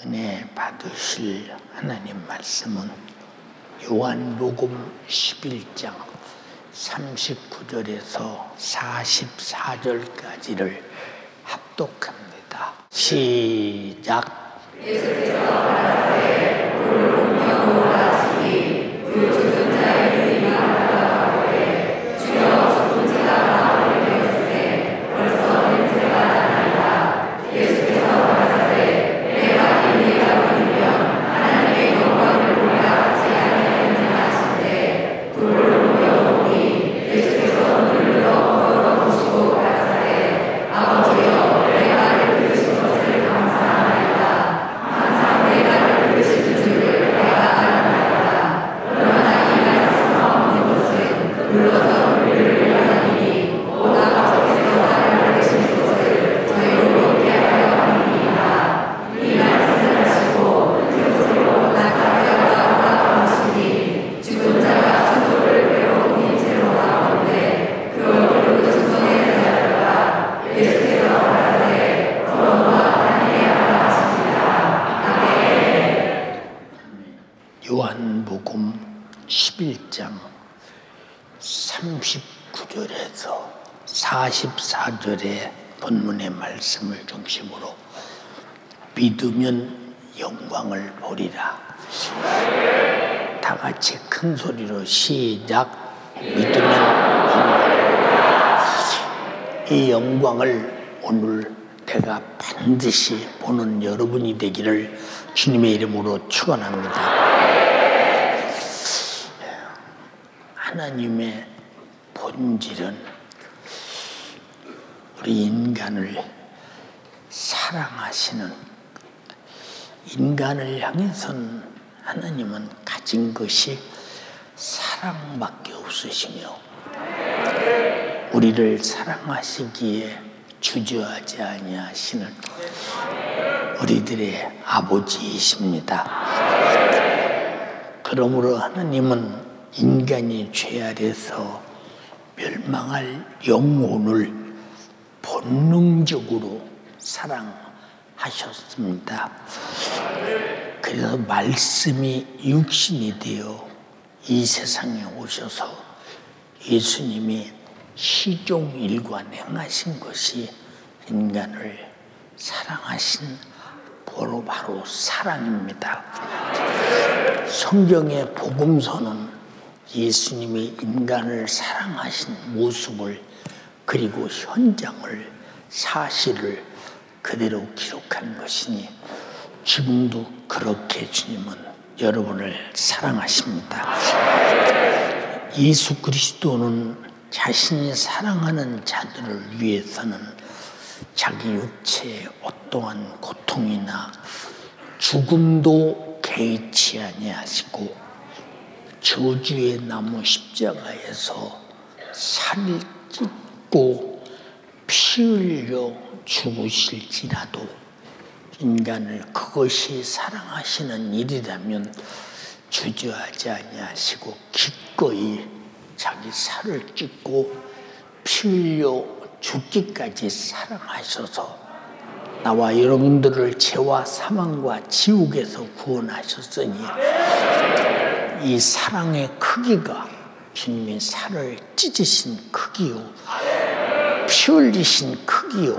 은혜 받으실 하나님 말씀은 요한복음 11장 39절에서 44절까지를 합독합니다. 시작. 예수께서 가라사대 불공평하라 하시니 그 죽은 자의 이름이 나가오되 주여 죽은 자가 나오게 되었으되 벌써 냄새가 나나이다. 예수께서 가라사대 내가 이미가 보이면 하나님의 영광을 보리라 하지 아니하였느냐 하시되 불공평하니 예수께서 눈을 열어보시고 가라사대 아버지여 내가 들으신 것을 감사하나이다. 항상 내가 들으시는 줄을 내가 알아나이다. 그러나 이 말씀 없는 것은 불러서 우리를 하나님이 보다 앞에서 나를 들으신 것을 저희로 믿게 하려 함이니이다. 이 말씀을 하시고 그것으로 나가려고 하시니 죽은 자가 수조를 배워온 채로 나오는데 그 얼굴을 수건에 달다가 예수께서 가라사대 걸어와 다니게 하라 하십니다. 아멘. 요한복음 11장 39절에서 44절의 본문의 말씀을 중심으로 믿으면 영광을 보리라. 다 같이 큰 소리로 시작. 믿으면 영광을 보리라. 이 영광을 오늘 내가 반드시 보는 여러분이 되기를 주님의 이름으로 축원합니다. 하나님의 본질은 우리 인간을 사랑하시는, 인간을 향해선 하나님은 가진 것이 사랑밖에 없으시며 우리를 사랑하시기에 주저하지 아니하시는 우리들의 아버지이십니다. 그러므로 하나님은 인간이 죄 아래서 멸망할 영혼을 본능적으로 사랑하셨습니다. 그래서 말씀이 육신이 되어 이 세상에 오셔서 예수님이 시종일관 행하신 것이 인간을 사랑하신 바로 사랑입니다. 성경의 복음서는 예수님이 인간을 사랑하신 모습을 그리고 현장을 사실을 그대로 기록한 것이니 지금도 그렇게 주님은 여러분을 사랑하십니다. 예수 그리스도는 자신이 사랑하는 자들을 위해서는 자기 육체의 어떠한 고통이나 죽음도 개의치 아니하시고 저주의 나무 십자가에서 살을 찢고 피 흘려 죽으실지라도 인간을 그것이 사랑하시는 일이라면 주저하지 아니하시고 기꺼이 자기 살을 찢고 피 흘려 죽기까지 사랑하셔서 나와 여러분들을 죄와 사망과 지옥에서 구원하셨으니 이 사랑의 크기가 주님이 살을 찢으신 크기요, 피 흘리신 크기요,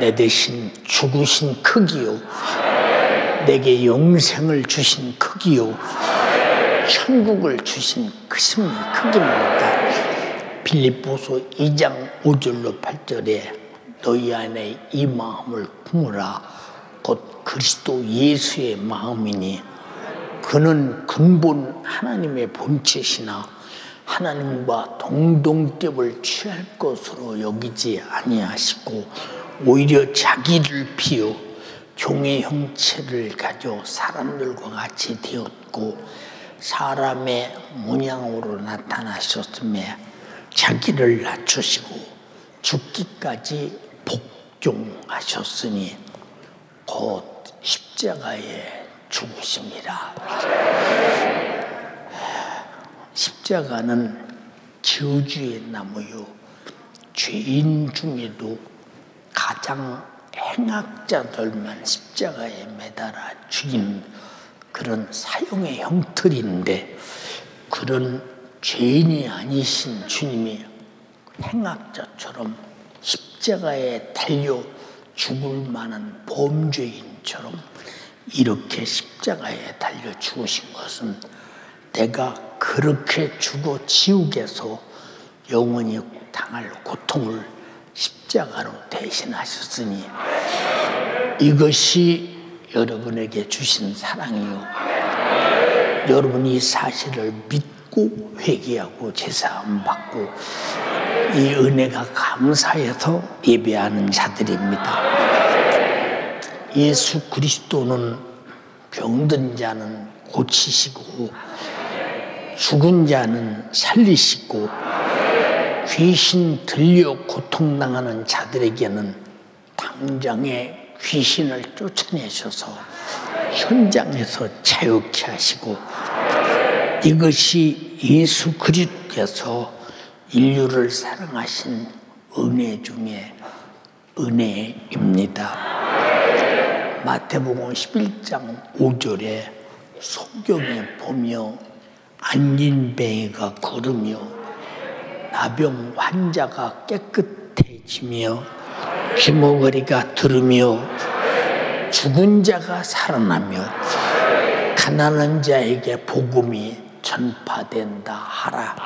내 대신 죽으신 크기요, 내게 영생을 주신 크기요, 천국을 주신 크기입니다. 빌립보서 2장 5절로 8절에 너희 안에 이 마음을 품으라. 곧 그리스도 예수의 마음이니 그는 근본 하나님의 본체시나 하나님과 동등급을 취할 것으로 여기지 아니하시고 오히려 자기를 비워 종의 형체를 가져 사람들과 같이 되었고 사람의 모양으로 나타나셨으며 자기를 낮추시고 죽기까지 복종하셨으니 곧 십자가에 죽으심이라. 십자가는 저주의 나무요, 죄인 중에도 가장 행악자들만 십자가에 따라 죽인 그런 사형의 형틀인데, 그런 죄인이 아니신 주님이 행악자처럼 십자가에 달려 죽을 만한 범죄인처럼 이렇게 십자가에 달려 죽으신 것은 내가 그렇게 죽어 지옥에서 영원히 당할 고통을 십자가로 대신하셨으니 이것이 여러분에게 주신 사랑이요, 여러분이 이 사실을 믿고 회개하고 제사함 받고 이 은혜가 감사해서 예배하는 자들입니다. 예수 그리스도는 병든 자는 고치시고 죽은 자는 살리시고 귀신 들려 고통당하는 자들에게는 당장에 귀신을 쫓아내셔서 현장에서 자유케 하시고, 이것이 예수 그리스도께서 인류를 사랑하신 은혜 중에 은혜입니다. 마태복음 11장 5절에 소경에 보며 안진뱅이가 걸으며 나병 환자가 깨끗해지며 귀머거리가 들으며 죽은 자가 살아나며 가난한 자에게 복음이 전파된다 하라.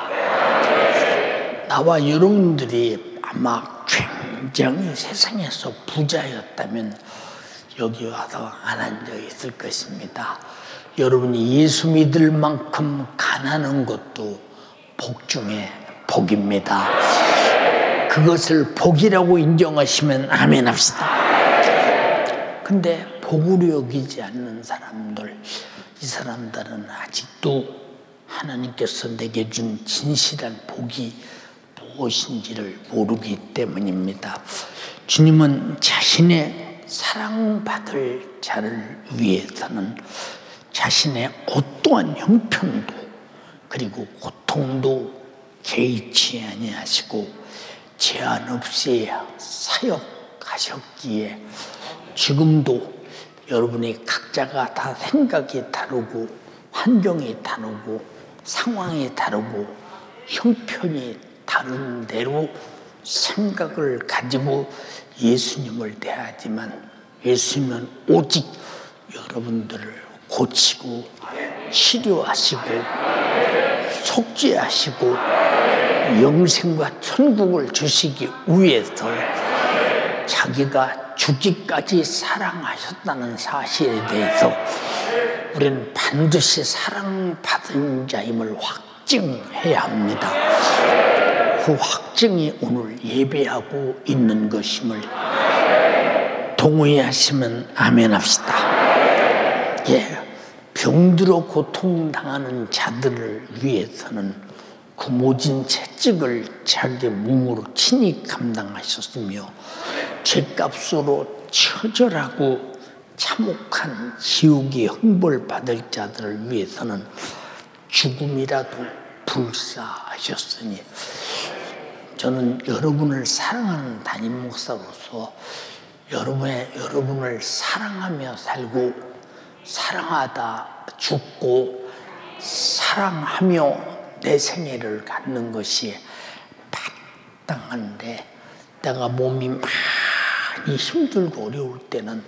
나와 여러분들이 아마 굉장히 세상에서 부자였다면 여기 와서 안 앉아 있을 것입니다. 여러분이 예수 믿을 만큼 가난한 것도 복 중에 복입니다. 그것을 복이라고 인정하시면 아멘 합시다. 근데 복으로 여기지 않는 사람들, 이 사람들은 아직도 하나님께서 내게 준 진실한 복이 무엇인지를 모르기 때문입니다. 주님은 자신의 사랑받을 자를 위해서는 자신의 어떠한 형편도 그리고 고통도 개의치 아니하시고 제한 없이 사역하셨기에 지금도 여러분이 각자가 다 생각이 다르고 환경이 다르고 상황이 다르고 형편이 다른 대로 생각을 가지고 예수님을 대하지만 예수님은 오직 여러분들을 고치고 치료하시고 속죄하시고 영생과 천국을 주시기 위해서 자기가 죽기까지 사랑하셨다는 사실에 대해서 우리는 반드시 사랑받은 자임을 확증해야 합니다. 그 확증이 오늘 예배하고 있는 것임을 동의하시면 아멘 합시다. 예, 병들어 고통당하는 자들을 위해서는 그 모진 채찍을 자기 몸으로 친히 감당하셨으며 죄값으로 처절하고 참혹한 지옥의 형벌받을 자들을 위해서는 죽음이라도 불사하셨으니, 저는 여러분을 사랑하는 담임 목사로서 여러분을 사랑하며 살고 사랑하다 죽고 사랑하며 내 생애를 갖는 것이 마땅한데, 내가 몸이 많이 힘들고 어려울 때는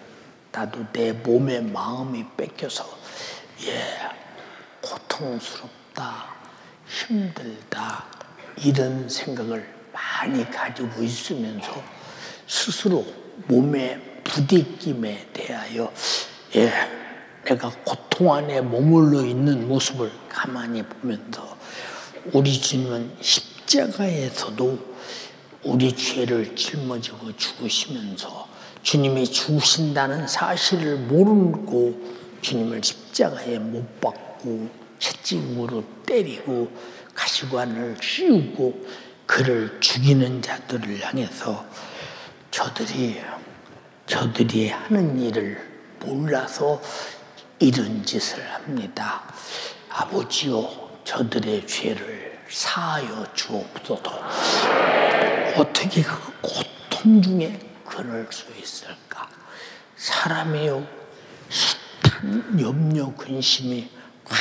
나도 내 몸에 마음이 뺏겨서 고통스럽다, 힘들다 이런 생각을 많이 가지고 있으면서 스스로 몸의 부딪힘에 대하여 내가 고통 안에 머물러 있는 모습을 가만히 보면서 우리 주님은 십자가에서도 우리 죄를 짊어지고 죽으시면서 주님이 죽으신다는 사실을 모르고 주님을 십자가에 못 박고 채찍으로 때리고 가시관을 씌우고 그를 죽이는 자들을 향해서 저들이 하는 일을 몰라서 이런 짓을 합니다. 아버지여, 저들의 죄를 사하여 주옵소서. 어떻게 그 고통 중에 그럴 수 있을까? 사람이요, 염려, 근심이 꽉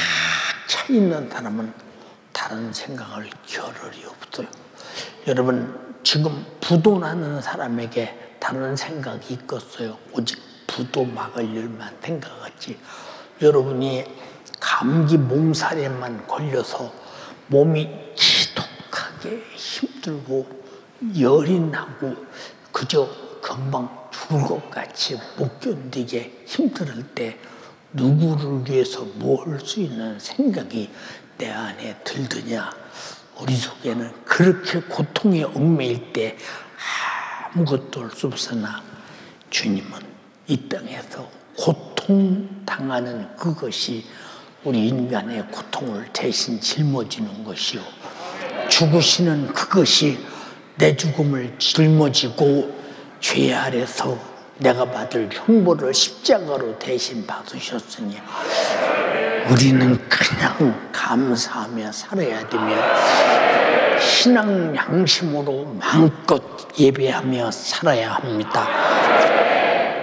차 있는 사람은 다른 생각을 겨를이 없어요. 여러분, 지금 부도나는 사람에게 다른 생각이 있겠어요? 오직 부도 막을 일만 생각하지. 여러분이 감기 몸살에만 걸려서 몸이 지독하게 힘들고 열이 나고 그저 금방 죽을 것 같이 못 견디게 힘들 때 누구를 위해서 뭐 할 수 있는 생각이 내 안에 들더냐? 우리 속에는 그렇게 고통에 얽매일 때 아무것도 할 수 없으나 주님은 이 땅에서 고통당하는 그것이 우리 인간의 고통을 대신 짊어지는 것이요, 죽으시는 그것이 내 죽음을 짊어지고 죄 아래서 내가 받을 형벌을 십자가로 대신 받으셨으니 우리는 그냥 감사하며 살아야 되며 신앙 양심으로 마음껏 예배하며 살아야 합니다.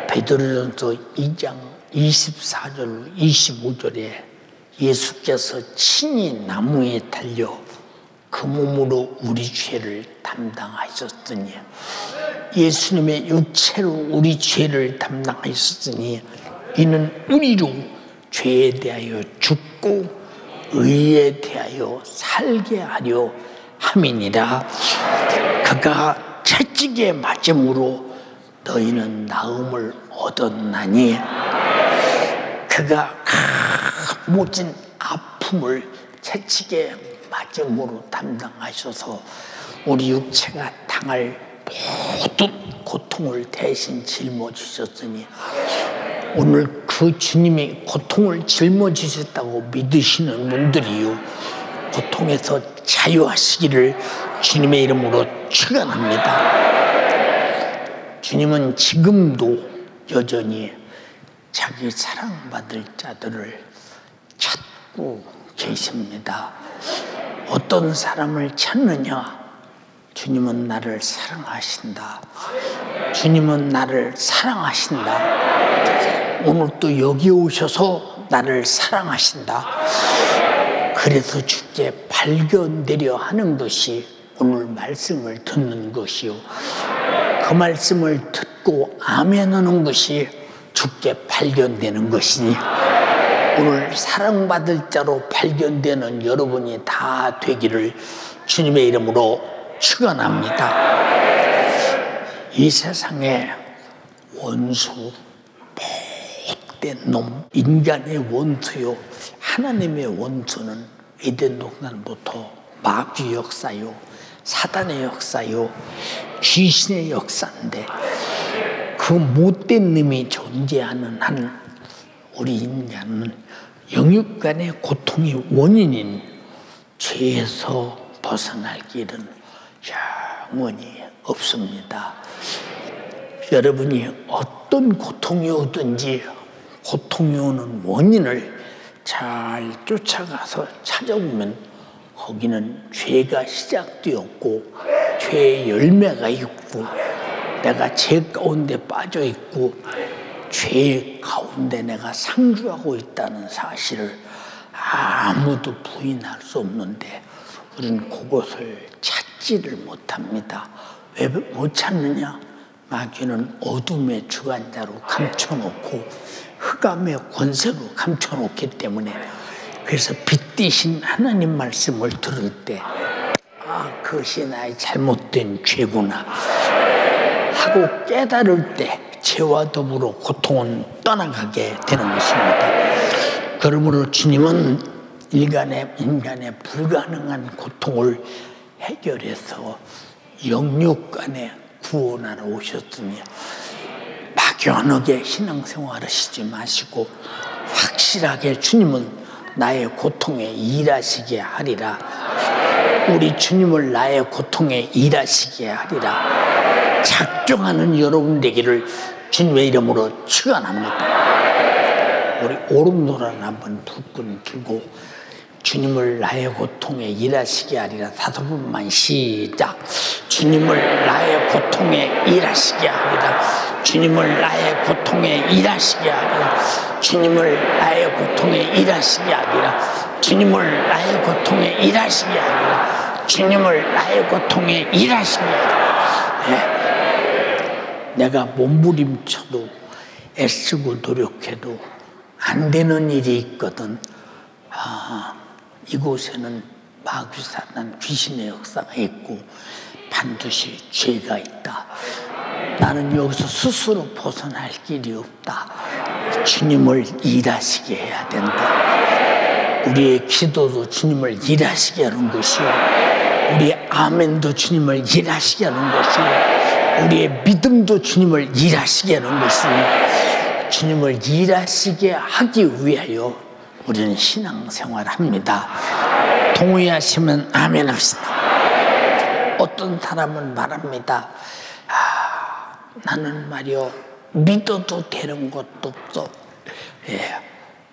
베드로전서 2장 24절 25절에 예수께서 친히 나무에 달려 그 몸으로 우리 죄를 담당하셨으니, 예수님의 육체로 우리 죄를 담당하셨으니 이는 우리로 죄에 대하여 죽고 의에 대하여 살게 하려 함이니라. 그가 채찍에 맞음으로 너희는 나음을 얻었나니, 그가 모진 아픔을 채찍에 맞음으로 담당하셔서 우리 육체가 당할 모든 고통을 대신 짊어지셨으니, 오늘 그 주님이 고통을 짊어지셨다고 믿으시는 분들이요, 고통에서 자유하시기를 주님의 이름으로 축원합니다. 주님은 지금도 여전히 자기 사랑받을 자들을 찾고 계십니다. 어떤 사람을 찾느냐? 주님은 나를 사랑하신다. 주님은 나를 사랑하신다. 오늘 또 여기 오셔서 나를 사랑하신다. 그래서 주께 발견되려 하는 것이 오늘 말씀을 듣는 것이요, 그 말씀을 듣고 아멘하는 것이 주께 발견되는 것이니, 오늘 사랑받을 자로 발견되는 여러분이 다 되기를 주님의 이름으로 축원합니다. 이 세상에 원수, 못된 놈, 인간의 원수요, 하나님의 원수는 에덴 동산부터 마귀 역사요, 사단의 역사요, 귀신의 역사인데, 그 못된 놈이 존재하는 한 우리 인간은 영육 간의 고통의 원인인 죄에서 벗어날 길은 영원히 없습니다. 여러분이 어떤 고통이 오든지 고통이 오는 원인을 잘 쫓아가서 찾아보면 거기는 죄가 시작되었고 죄의 열매가 있고 내가 죄 가운데 빠져 있고 죄 가운데 내가 상주하고 있다는 사실을 아무도 부인할 수 없는데 우리는 그것을 찾지를 못합니다. 왜 못 찾느냐? 마귀는 어둠의 주관자로 감춰놓고 흑암의 권세로 감춰놓기 때문에, 그래서 빛 대신 하나님 말씀을 들을 때 그것이 나의 잘못된 죄구나 하고 깨달을 때 죄와 더불어 고통은 떠나가게 되는 것입니다. 그러므로 주님은 인간의 불가능한 고통을 해결해서 영육 간에 구원하러 오셨으니 막연하게 신앙생활을 하시지 마시고 확실하게 주님은 나의 고통에 일하시게 하리라. 우리 주님을 나의 고통에 일하시게 하리라. 작정하는 여러분 되기를 주님의 이름으로 축원합니다. 우리 오른손을 한번 불끈 들고 주님을 나의 고통에 일하시게 하리라. 5번만 시작. 주님을 나의 고통에 일하시게 하리라. 주님을 나의 고통에 일하시게 하리라. 주님을 나의 고통에 일하시게 하리라. 주님을 나의 고통에 일하시게 하리라. 주님을 나의 고통에 일하시게 하리라. 네. 내가 몸부림쳐도 애쓰고 노력해도 안 되는 일이 있거든. 이곳에는 마귀사단 귀신의 역사가 있고 반드시 죄가 있다. 나는 여기서 스스로 벗어날 길이 없다. 주님을 일하시게 해야 된다. 우리의 기도도 주님을 일하시게 하는 것이요, 우리의 아멘도 주님을 일하시게 하는 것이요, 우리의 믿음도 주님을 일하시게 하는 것이요, 주님을 일하시게 하기 위하여 우리는 신앙생활을 합니다. 동의하시면 아멘 합시다. 어떤 사람은 말합니다. 나는 말이요, 믿어도 되는 것도 없어. 예,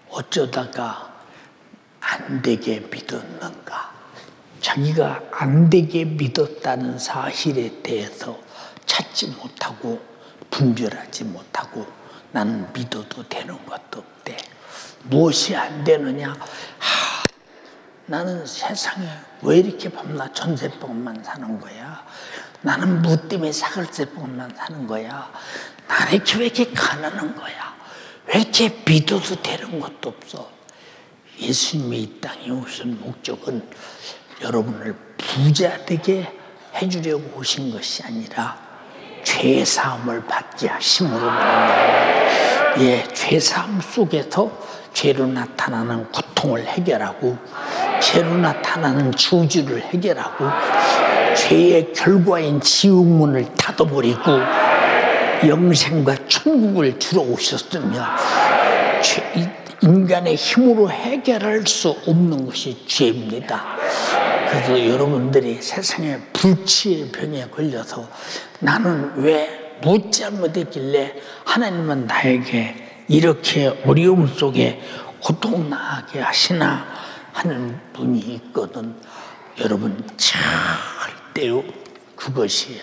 어쩌다가 안 되게 믿었는가. 자기가 안 되게 믿었다는 사실에 대해서 찾지 못하고 분별하지 못하고 나는 믿어도 되는 것도 없대. 무엇이 안 되느냐? 나는 세상에 왜 이렇게 밤낮 전세법만 사는 거야? 나는 뭐 때문에 사글세법만 사는 거야? 나는 왜 이렇게 가난한 거야? 왜 이렇게 믿어도 되는 것도 없어? 예수님이 이 땅에 오신 목적은 여러분을 부자 되게 해주려고 오신 것이 아니라 죄사함을 받게 하심으로 말미암아, 예, 죄사함 속에서 죄로 나타나는 고통을 해결하고 죄로 나타나는 저주를 해결하고 죄의 결과인 지옥문을 닫아버리고 영생과 천국을 주러 오셨으며, 인간의 힘으로 해결할 수 없는 것이 죄입니다. 그래서 여러분들이 세상에 불치의 병에 걸려서 나는 왜 못 잘못했길래 하나님은 나에게 이렇게 어려움 속에 고통 나게 하시나 하는 분이 있거든. 여러분, 절대로 그것이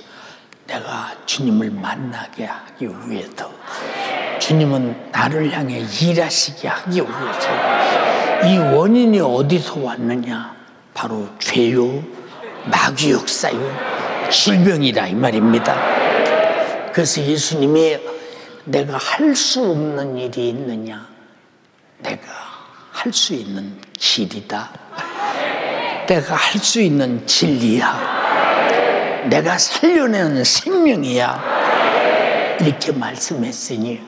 내가 주님을 만나게 하기 위해서, 주님은 나를 향해 일하시게 하기 위해서, 이 원인이 어디서 왔느냐? 바로 죄요, 마귀 역사요, 질병이라 이 말입니다. 그래서 예수님이 내가 할 수 없는 일이 있느냐? 내가 할 수 있는 길이다. 내가 할 수 있는 진리야. 내가 살려내는 생명이야. 이렇게 말씀했으니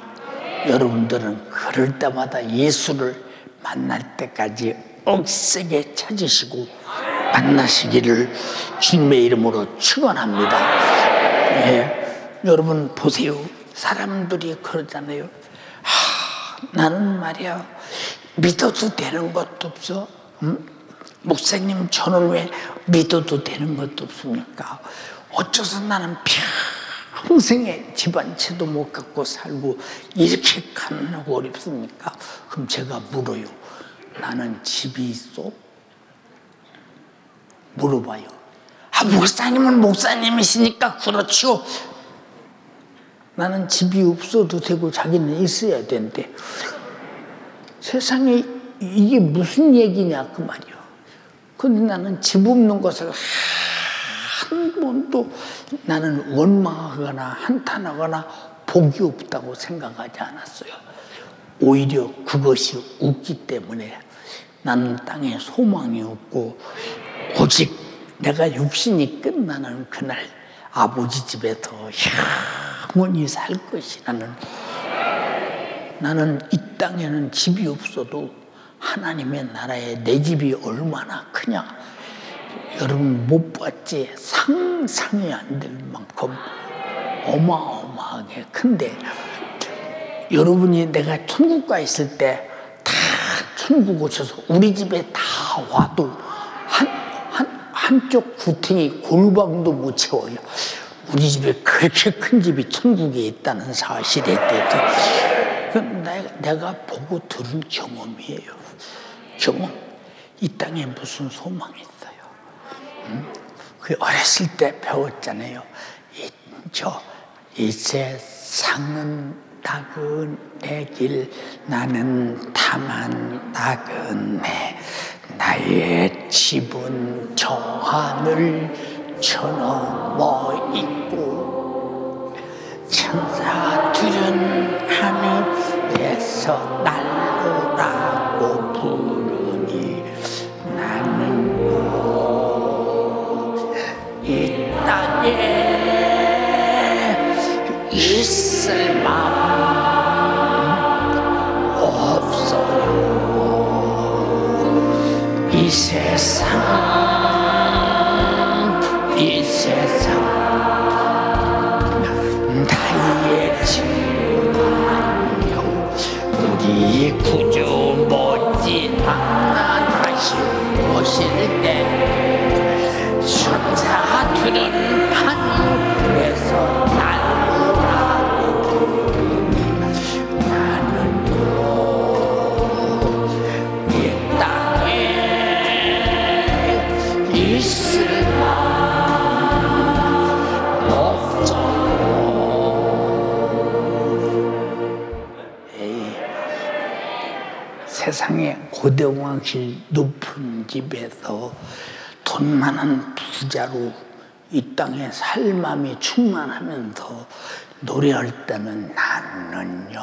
여러분들은 그럴 때마다 예수를 만날 때까지 억세게 찾으시고 만나시기를 주님의 이름으로 축원합니다. 예. 여러분 보세요. 사람들이 그러잖아요. 나는 말이야 믿어도 되는 것도 없어. 목사님, 저는 왜 믿어도 되는 것도 없습니까? 어쩌서 나는 평생에 집 한 채도 못 갖고 살고 이렇게 가난하고 어렵습니까? 그럼 제가 물어요. 나는 집이 있어? 물어봐요. 목사님은 목사님이시니까 그렇죠. 나는 집이 없어도 되고 자기는 있어야 되는데, 세상에 이게 무슨 얘기냐 그 말이야. 근데 나는 집 없는 것을 한 번도 나는 원망하거나 한탄하거나 복이 없다고 생각하지 않았어요. 오히려 그것이 없기 때문에 나는 땅에 소망이 없고, 오직 내가 육신이 끝나는 그날 아버지 집에서 영원히 살 것이라는, 나는 이 땅에는 집이 없어도 하나님의 나라에 내 집이 얼마나 크냐 여러분 못 봤지? 상상이 안 될 만큼 어마어마하게 큰데, 여러분이 내가 천국 가 있을 때 다 천국 오셔서 우리 집에 다 와도 한쪽 구탱이 골방도 못 채워요. 우리 집에 그렇게 큰 집이 천국에 있다는 사실에 대해서 내가 보고 들은 경험이에요. 경험. 이 땅에 무슨 소망이 있어요? 어렸을 때 배웠잖아요. 이 세상은 나그네 길, 나는 다만 나그네. 나의 집은 저 하늘 저 넘어 있고, 천사들은 하늘에서 날로라고 부르니, 나는요 이 땅에 있을 마음 없어요. 이 세상 나의 집은 아니요. 우리 구주 못지않아 다시 오실 때, 천사들은 하늘에서 날로라고 부르니, 나는요 이 땅에 있을 마음 없어요. 세상에 고대왕실 높은 집에서 돈 많은 부자로 이 땅에 살 마음이 충만하면서 노래할 때는, 나는요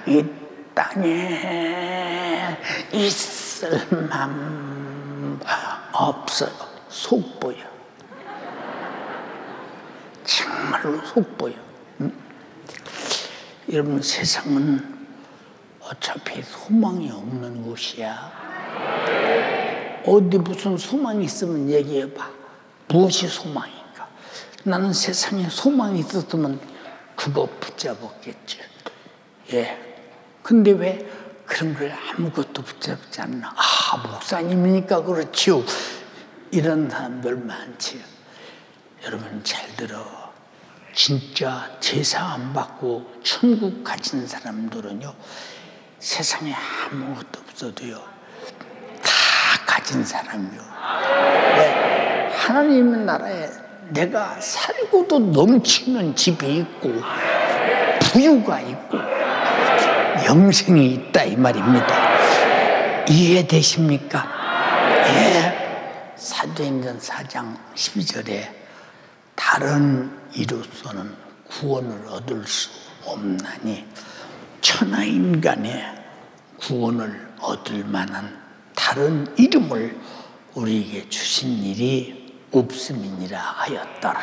이 땅에 있을 마음 없어요. 속보여. 정말로 속보여. 여러분, 세상은 어차피 소망이 없는 곳이야. 어디 무슨 소망이 있으면 얘기해봐. 무엇이 소망인가? 나는 세상에 소망이 있었으면 그거 붙잡았겠지. 근데 왜 그런 걸 아무것도 붙잡지 않나? 목사님이니까 그렇지요. 이런 사람들 많지. 여러분 잘 들어. 진짜 제사 안 받고 천국 가진 사람들은요, 세상에 아무것도 없어도요 다 가진 사람이요. 왜? 하나님의 나라에 내가 살고도 넘치는 집이 있고, 부유가 있고, 영생이 있다 이 말입니다. 이해되십니까? 예. 사도행전 4장 12절에 다른 이로서는 구원을 얻을 수 없나니, 천하인간의 구원을 얻을 만한 다른 이름을 우리에게 주신 일이 없음이니라 하였더라.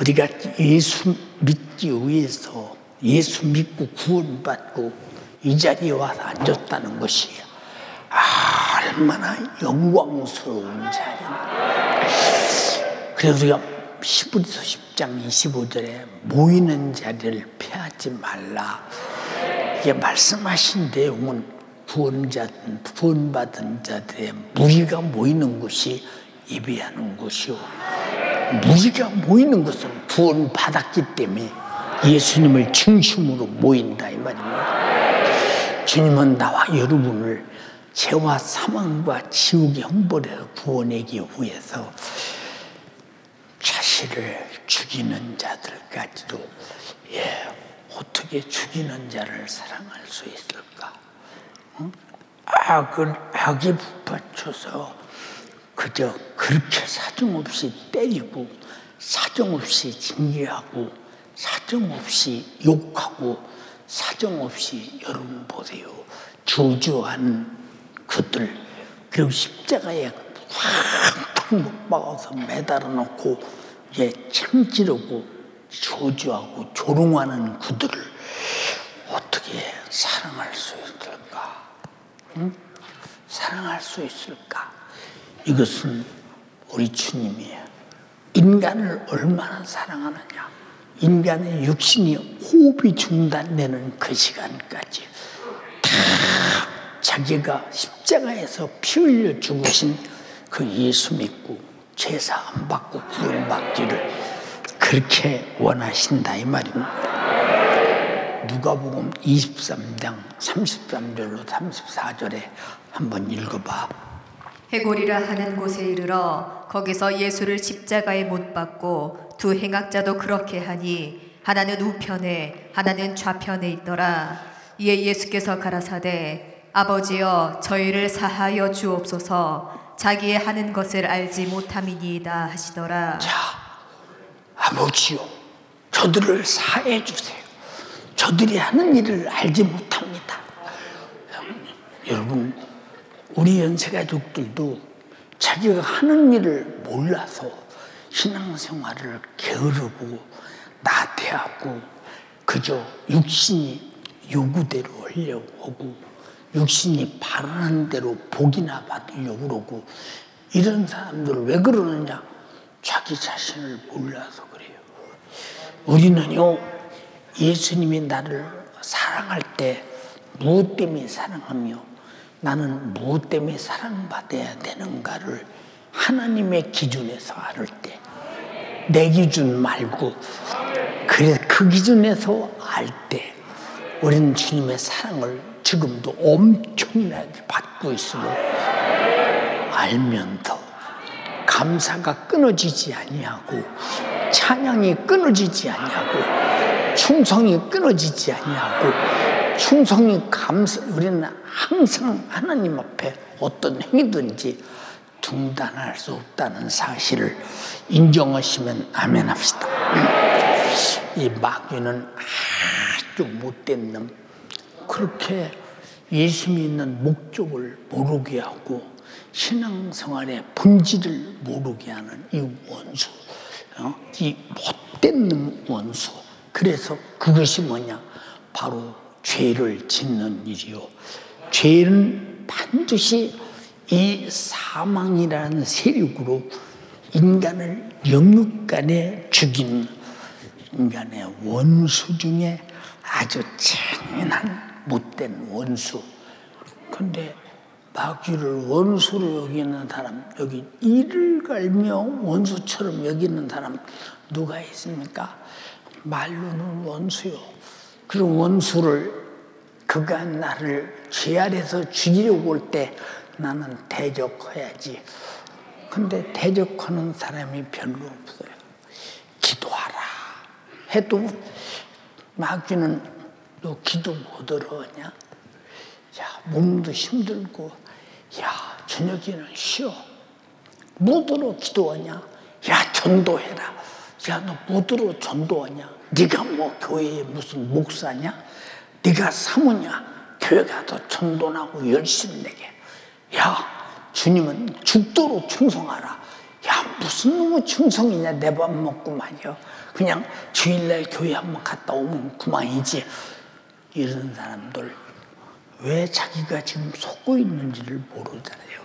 우리가 예수 믿기 위해서, 예수 믿고 구원받고 이 자리에 와서 앉았다는 것이 얼마나 영광스러운 자리인가. 그래서 우리가 히브리서 10장 25절에 모이는 자리를 피하지 말라. 이게 말씀하신 내용은 구원받은 자들의 무리가 모이는 곳이 예배하는 곳이요, 무리가 모이는 것은 구원받았기 때문에 예수님을 중심으로 모인다 이 말입니다. 주님은 나와 여러분을 죄와 사망과 지옥의 형벌에서 구원하기 위해서 자신을 죽이는 자들까지도, 어떻게 죽이는 자를 사랑할 수 있을까? 악에 붙박혀서 그저 그렇게 사정없이 때리고, 사정없이 징계하고, 사정없이 욕하고, 사정없이, 여러분 보세요, 저주한 그들, 그리고 십자가에 확 못 박아서 매달아 놓고 참지르고 저주하고 조롱하는 그들을 어떻게 사랑할 수 있을까? 사랑할 수 있을까? 이것은 우리 주님이 인간을 얼마나 사랑하느냐. 인간의 육신이 호흡이 중단되는 그 시간까지 다 자기가 십자가에서 피 흘려 죽으신 그 예수 믿고 제사 안 받고 구원받기를 그렇게 원하신다 이 말입니다. 누가복음 23장 33절로 34절에 한번 읽어봐. 해골이라 하는 곳에 이르러 거기서 예수를 십자가에 못 박고 두 행악자도 그렇게 하니 하나는 우편에 하나는 좌편에 있더라. 이에 예수께서 가라사대 아버지여 저희를 사하여 주옵소서 자기의 하는 것을 알지 못함이니이다 하시더라. 자, 아버지요 저들을 사해 주세요. 저들이 하는 일을 알지 못합니다. 여러분, 우리 연세가족들도 자기가 하는 일을 몰라서 신앙생활을 게으르고 나태하고 그저 육신이 요구대로 하려고 하고 육신이 바라는 대로 복이나 받으려고 그러고 이런 사람들을 왜 그러느냐? 자기 자신을 몰라서 그래요. 우리는요, 예수님이 나를 사랑할 때 무엇 때문에 사랑하며 나는 무엇 때문에 사랑받아야 되는가를 하나님의 기준에서 알을 때, 내 기준 말고 그래서 그 기준에서 알 때 우리는 주님의 사랑을 지금도 엄청나게 받고 있음을 알면서 감사가 끊어지지 아니하고 찬양이 끊어지지 아니하고 충성이 끊어지지 아니하고 우리는 항상 하나님 앞에 어떤 행위든지 중단할 수 없다는 사실을 인정하시면 아멘 합시다. 이 마귀는 아주 못된 놈, 그렇게 예수 믿는 목적을 모르게 하고 신앙생활의 본질을 모르게 하는 이 원수, 이 못된 놈 원수. 그래서 그것이 뭐냐? 바로 죄를 짓는 일이요. 죄는 반드시 이 사망이라는 세력으로 인간을 영육간에 죽인 인간의 원수 중에 아주 잔인한 못된 원수. 근데 마귀를 원수로 여기는 사람, 여기 이를 갈며 원수처럼 여기는 사람 누가 있습니까? 말로는 원수요. 그런 원수를 그가 나를 죄 아래서 죽이려고 올 때 나는 대적해야지. 근데 대적하는 사람이 별로 없어요. 기도하라 해도 마귀는 너 기도 못 들어오냐? 야, 몸도 힘들고, 야, 저녁에는 쉬어. 뭐더러 기도하냐? 야, 전도해라. 야, 너 뭐더러 전도하냐? 네가 뭐 교회에 무슨 목사냐? 네가 사모냐? 교회 가서 전도하고 열심히 내게. 야, 주님은 죽도록 충성하라. 야, 무슨 놈의 충성이냐? 내 밥 먹고 말이야. 그냥 주일날 교회 한번 갔다 오면 그만이지. 이런 사람들 왜 자기가 지금 속고 있는지를 모르잖아요.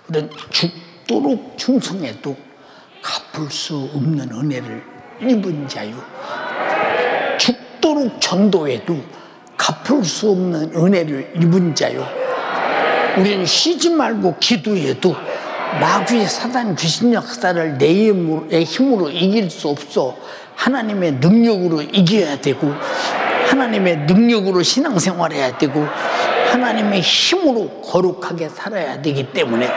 우리는 죽도록 충성해도 갚을 수 없는 은혜를 입은 자유, 죽도록 전도해도 갚을 수 없는 은혜를 입은 자유. 우리는 쉬지 말고 기도해도 마귀의 사단 귀신 역사를 내 힘으로 이길 수 없어. 하나님의 능력으로 이겨야 되고 하나님의 능력으로 신앙생활해야 되고 하나님의 힘으로 거룩하게 살아야 되기 때문에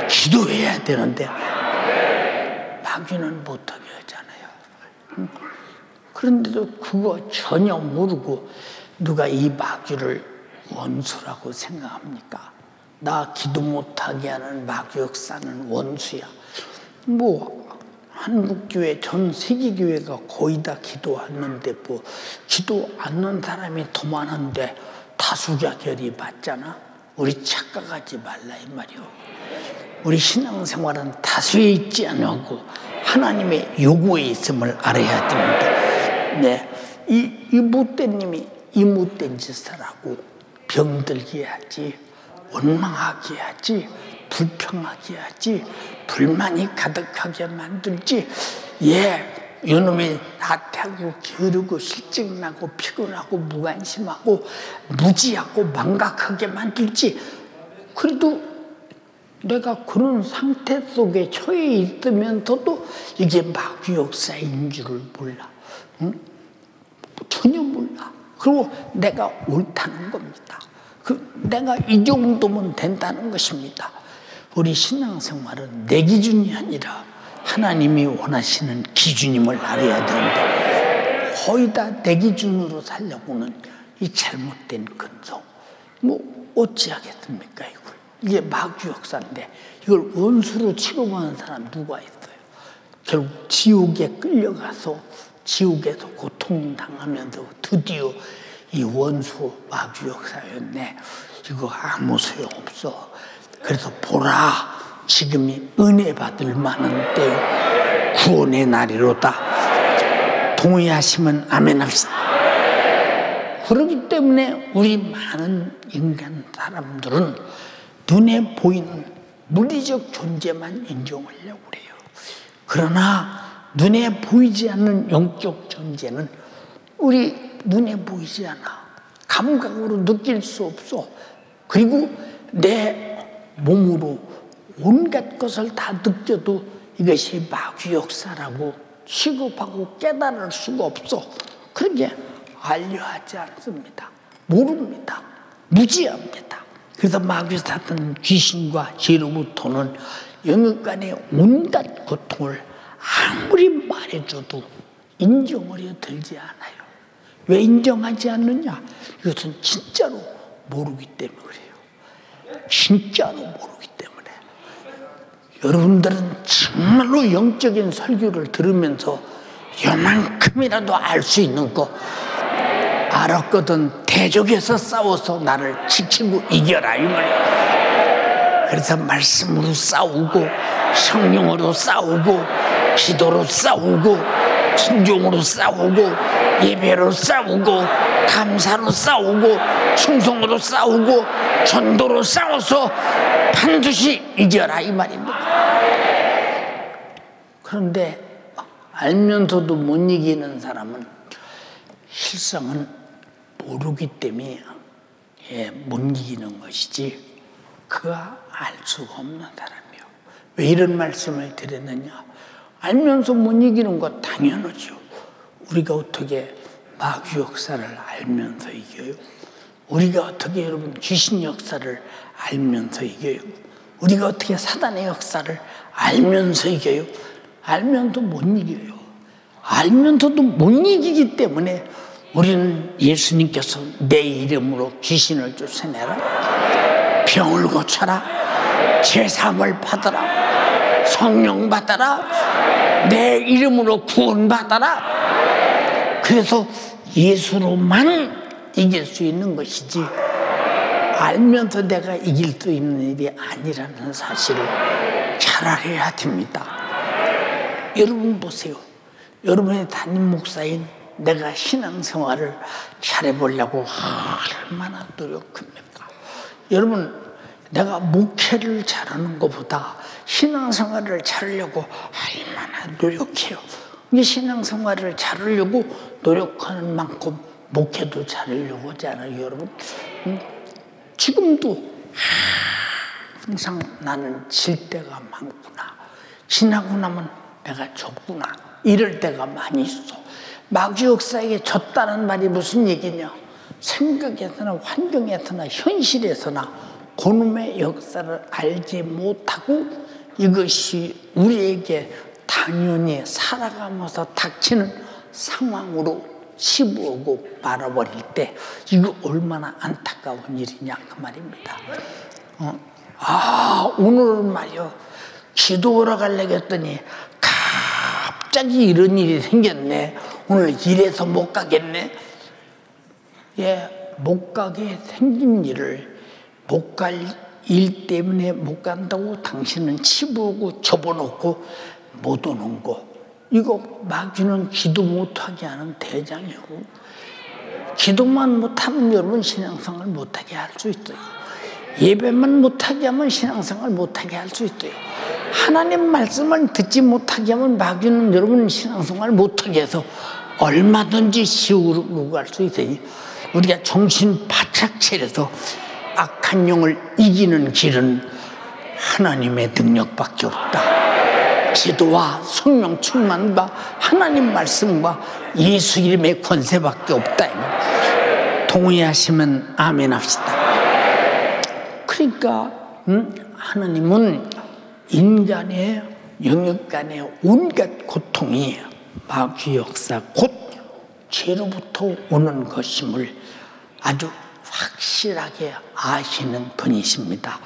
기도해야 되는데 마귀는 못하게 하잖아요. 그런데도 그거 전혀 모르고 누가 이 마귀를 원수라고 생각합니까? 나 기도 못하게 하는 마귀 역사는 원수야. 뭐 한국교회 전 세계교회가 거의 다 기도하는데 뭐 기도 않는 사람이 더 많은데 다수가 결이 맞잖아. 우리 착각하지 말라 이 말이요. 우리 신앙생활은 다수에 있지 않고 하나님의 요구에 있음을 알아야 됩니다. 네, 이 못된 님이 이 못된 짓을 하고 병들게 하지, 원망하게 하지, 불평하게 하지, 불만이 가득하게 만들지. 예, 요놈이 나태하고 게으르고 실증나고 피곤하고 무관심하고 무지하고 망각하게 만들지. 그래도 내가 그런 상태 속에 처해 있으면서도 이게 마귀 역사인 줄을 몰라. 응? 전혀 몰라. 그리고 내가 옳다는 겁니다. 내가 이 정도면 된다는 것입니다. 우리 신앙생활은 내 기준이 아니라 하나님이 원하시는 기준임을 알아야 되는데 거의 다 내 기준으로 살려고는 이 잘못된 근성. 뭐 어찌하겠습니까 이걸. 이게 마귀 역사인데 이걸 원수로 취급하는 사람 누가 있어요. 결국 지옥에 끌려가서 지옥에서 고통당하면서 드디어 이 원수 마귀 역사였네. 이거 아무 소용없어. 그래서 보라, 지금이 은혜 받을 만한 때요, 구원의 날이로다. 동의하시면 아멘 합시다. 그렇기 때문에 우리 많은 인간 사람들은 눈에 보이는 물리적 존재만 인정하려고 그래요. 그러나 눈에 보이지 않는 영적 존재는 우리 눈에 보이지 않아. 감각으로 느낄 수 없어. 그리고 내 몸으로 온갖 것을 다 느껴도 이것이 마귀 역사라고 취급하고 깨달을 수가 없어. 그렇게 알려하지 않습니다. 모릅니다. 무지합니다. 그래서 마귀 사탄 귀신과 죄로부터는 영역간의 온갖 고통을 아무리 말해줘도 인정하려 들지 않아요. 왜 인정하지 않느냐? 이것은 진짜로 모르기 때문에 그래요. 진짜로 모르기 때문에. 여러분들은 정말로 영적인 설교를 들으면서 요만큼이라도 알 수 있는 거 알았거든. 대적에서 싸워서 나를 지키고 이겨라 이 말이야. 그래서 말씀으로 싸우고 성령으로 싸우고 기도로 싸우고 순종으로 싸우고 예배로 싸우고 감사로 싸우고 충성으로 싸우고 전도로 싸워서 반드시 이겨라 이 말입니다. 그런데 알면서도 못 이기는 사람은 실상은 모르기 때문에 못 이기는 것이지 그가 알 수가 없는 사람이요. 왜 이런 말씀을 드렸느냐? 알면서 못 이기는 거 당연하죠. 우리가 어떻게 마귀 역사를 알면서 이겨요? 우리가 어떻게 여러분 귀신 역사를 알면서 이겨요? 우리가 어떻게 사단의 역사를 알면서 이겨요? 알면서 못 이겨요. 알면서도 못 이기기 때문에 우리는 예수님께서 내 이름으로 귀신을 쫓아내라, 병을 고쳐라, 제사함을 받아라, 성령 받아라, 내 이름으로 구원받아라. 그래서 예수로만 이길 수 있는 것이지 알면서 내가 이길 수 있는 일이 아니라는 사실을 잘 알아야 됩니다. 여러분 보세요. 여러분의 담임 목사인 내가 신앙생활을 잘해보려고 얼마나 노력합니까? 여러분, 내가 목회를 잘하는 것보다 신앙생활을 잘하려고 얼마나 노력해요. 이 신앙생활을 잘하려고 노력하는 만큼 목회도 잘하려고 하잖아요, 여러분. 지금도 항상 나는 질 때가 많구나. 지나고 나면 내가 졌구나. 이럴 때가 많이 있어. 마귀 역사에게 졌다는 말이 무슨 얘기냐? 생각에서나 환경에서나 현실에서나 그놈의 역사를 알지 못하고 이것이 우리에게 당연히 살아가면서 닥치는 상황으로 시부하고 말아버릴 때 이거 얼마나 안타까운 일이냐 그 말입니다. 오늘은 말이요 기도하러 가려고 했더니 갑자기 이런 일이 생겼네. 오늘 일해서 못 가겠네. 못 가게 생긴 일을 못 갈 일 때문에 못 간다고 당신은 치부하고 접어놓고 못 오는 거. 이거 마귀는 기도 못하게 하는 대장이고 기도만 못하면 여러분 신앙생활 못하게 할 수 있어요. 예배만 못하게 하면 신앙생활 못하게 할 수 있어요. 하나님 말씀을 듣지 못하게 하면 마귀는 여러분 신앙생활 못하게 해서 얼마든지 지옥으로 갈 수 있어요. 우리가 정신 바짝 차려서 악한 영을 이기는 길은 하나님의 능력밖에 없다. 기도와 성령 충만과 하나님 말씀과 예수 이름의 권세밖에 없다. 동의하시면 아멘 합시다. 그러니까 하나님은 인간의 영역 간의 온갖 고통이 마귀 역사 곧 죄로부터 오는 것임을 아주 확실하게 아시는 분이십니다.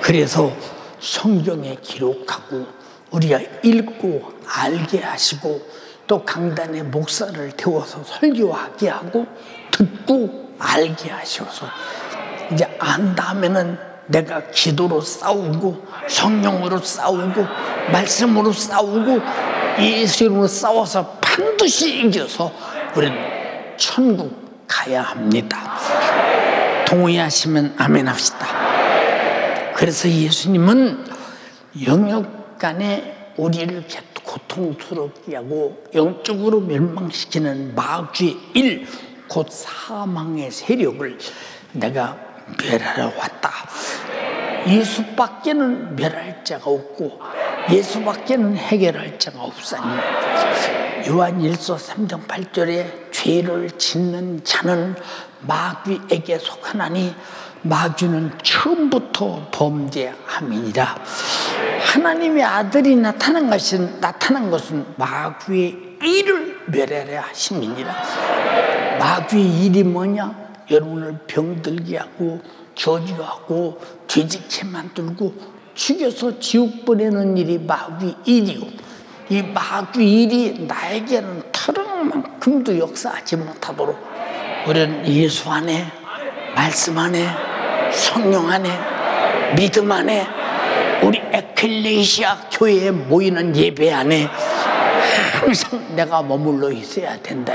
그래서 성경에 기록하고 우리가 읽고 알게 하시고 또 강단에 목사를 태워서 설교하게 하고 듣고 알게 하셔서 이제 안다 하면은 내가 기도로 싸우고 성령으로 싸우고 말씀으로 싸우고 예수 이름으로 싸워서 반드시 이겨서 우리는 천국 가야 합니다. 동의하시면 아멘 합시다. 그래서 예수님은 영역 간에 우리를 고통스럽게 하고 영적으로 멸망시키는 마귀의 일, 곧 사망의 세력을 내가 멸하러 왔다. 예수밖에는 멸할 자가 없고 예수밖에는 해결할 자가 없사니 요한 1서 3장 8절에 죄를 짓는 자는 마귀에게 속하나니 마귀는 처음부터 범죄함이니라. 하나님의 아들이 나타난 것은 마귀의 일을 멸하려 하심이니라. 마귀의 일이 뭐냐? 여러분을 병들게 하고 저주하고 죄짓게 만들고 죽여서 지옥 보내는 일이 마귀 일이요. 이 마귀 일이 나에게는 털어만큼도 역사하지 못하도록 우리는 예수 안에, 말씀 안에, 성령 안에, 믿음 안에, 우리 에클레시아 교회에 모이는 예배 안에 항상 내가 머물러 있어야 된다.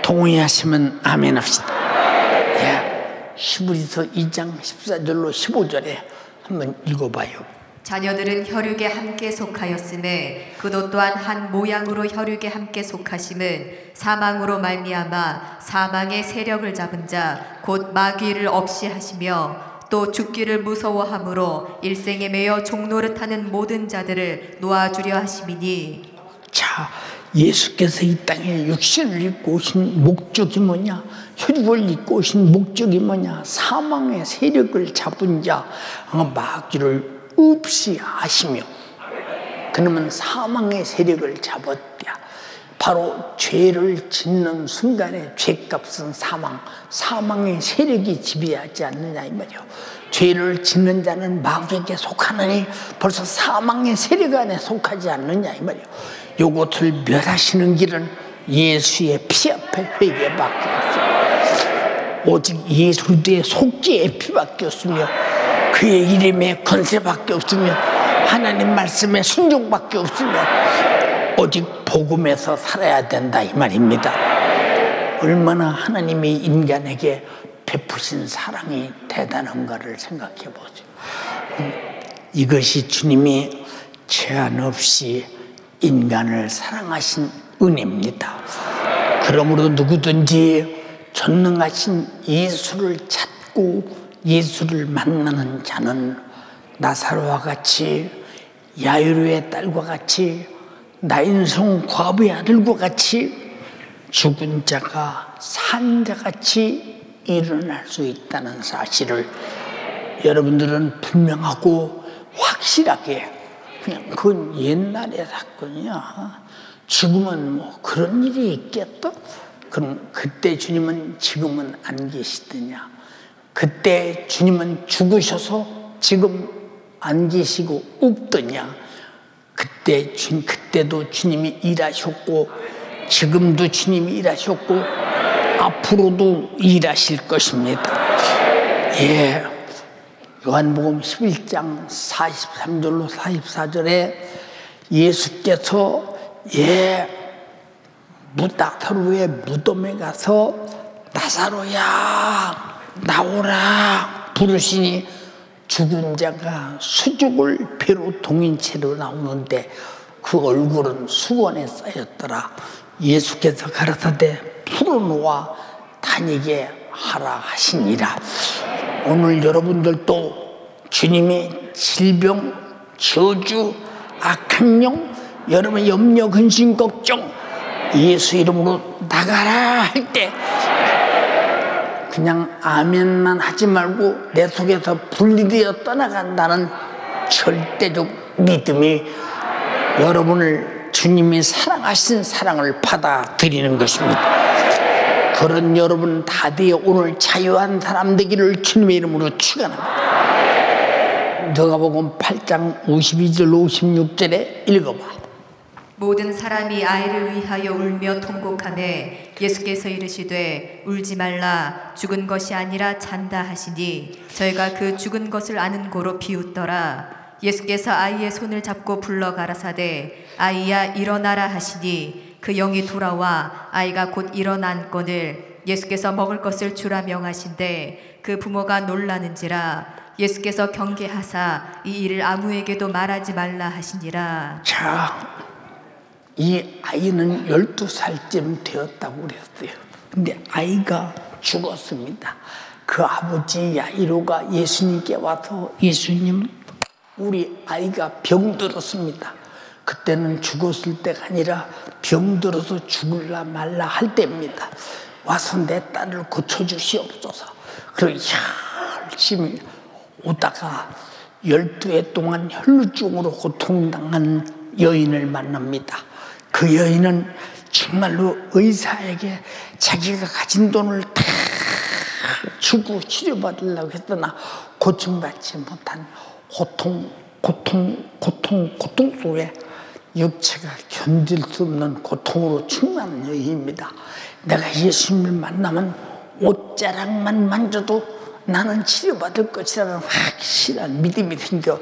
동의하시면 아멘 합시다. 예, 히브리서 2장 14절로 15절에 한번 읽어봐요. 자녀들은 혈육에 함께 속하였음에 그도 또한 한 모양으로 혈육에 함께 속하심은 사망으로 말미암아 사망의 세력을 잡은 자 곧 마귀를 없이 하시며 또 죽기를 무서워함으로 일생에 매여 종노릇하는 모든 자들을 놓아주려 하심이니. 자, 예수께서 이 땅에 육신을 입고 오신 목적이 뭐냐? 혈육을 입고 오신 목적이 뭐냐? 사망의 세력을 잡은 자 마귀를 없이 하시며, 그러면 사망의 세력을 잡았다. 바로 죄를 짓는 순간에 죄값은 사망의 세력이 지배하지 않느냐 이 말이요. 죄를 짓는 자는 마귀에게 속하느니 벌써 사망의 세력 안에 속하지 않느냐 이 말이요. 요것을 멸하시는 길은 예수의 피 앞에 회개밖에 없습니다. 오직 예수 뒤에 속죄의 피밖에 없으며 그의 이름에 권세밖에 없으며 하나님 말씀에 순종밖에 없으며 오직 복음에서 살아야 된다 이 말입니다. 얼마나 하나님이 인간에게 베푸신 사랑이 대단한가를 생각해 보세요. 이것이 주님이 제한 없이 인간을 사랑하신 은혜입니다. 그러므로 누구든지 전능하신 예수를 찾고 예수를 만나는 자는 나사로와 같이, 야이로의 딸과 같이, 나인성 과부의 아들과 같이 죽은 자가 산 자같이 일어날 수 있다는 사실을 여러분들은 분명하고 확실하게, 그냥 그건 옛날의 사건이야, 지금은 뭐 그런 일이 있겠다? 그럼 그때 주님은 지금은 안 계시더냐? 그때 주님은 죽으셔서 지금 안 계시고 없더냐? 그때도 주님이 일하셨고 지금도 주님이 일하셨고 앞으로도 일하실 것입니다. 예, 요한복음 11장 43절로 44절에 예수께서 나사로의 무덤에 가서 나사로야 나오라 부르시니 죽은 자가 수족을 배로 동인 채로 나오는데 그 얼굴은 수건에 쌓였더라. 예수께서 가라사대 풀어놓아 다니게 하라 하시니라. 오늘 여러분들도 주님이 질병, 저주, 악한 영, 여러분의 염려, 근심, 걱정 예수 이름으로 나가라 할 때 그냥 아멘만 하지 말고 내 속에서 분리되어 떠나간다는 절대적 믿음이 여러분을 주님이 사랑하신 사랑을 받아들이는 것입니다. 그런 여러분 다 되어 오늘 자유한 사람 되기를 주님의 이름으로 축원합니다. 누가복음 8장 52절 56절에 읽어봐. 모든 사람이 아이를 위하여 울며 통곡하매 예수께서 이르시되 울지 말라 죽은 것이 아니라 잔다 하시니 저희가 그 죽은 것을 아는 고로 비웃더라. 예수께서 아이의 손을 잡고 불러 가라사대 아이야 일어나라 하시니 그 영이 돌아와 아이가 곧 일어난거늘 예수께서 먹을 것을 주라 명하신대 그 부모가 놀라는지라. 예수께서 경계하사 이 일을 아무에게도 말하지 말라 하시니라. 자, 이 아이는 12살쯤 되었다고 그랬어요. 근데 아이가 죽었습니다. 그 아버지 야이로가 예수님께 와서 예수님, 우리 아이가 병들었습니다. 그때는 죽었을 때가 아니라 병들어서 죽을라 말라 할 때입니다. 와서 내 딸을 고쳐주시옵소서. 그리고 열심히 오다가 12해 동안 혈루증으로 고통당한 여인을 만납니다. 그 여인은 정말로 의사에게 자기가 가진 돈을 다 주고 치료받으려고 했으나 고침받지 못한 고통 속에 육체가 견딜 수 없는 고통으로 충만한 여인입니다. 내가 예수님을 만나면 옷자락만 만져도 나는 치료받을 것이라는 확실한 믿음이 생겨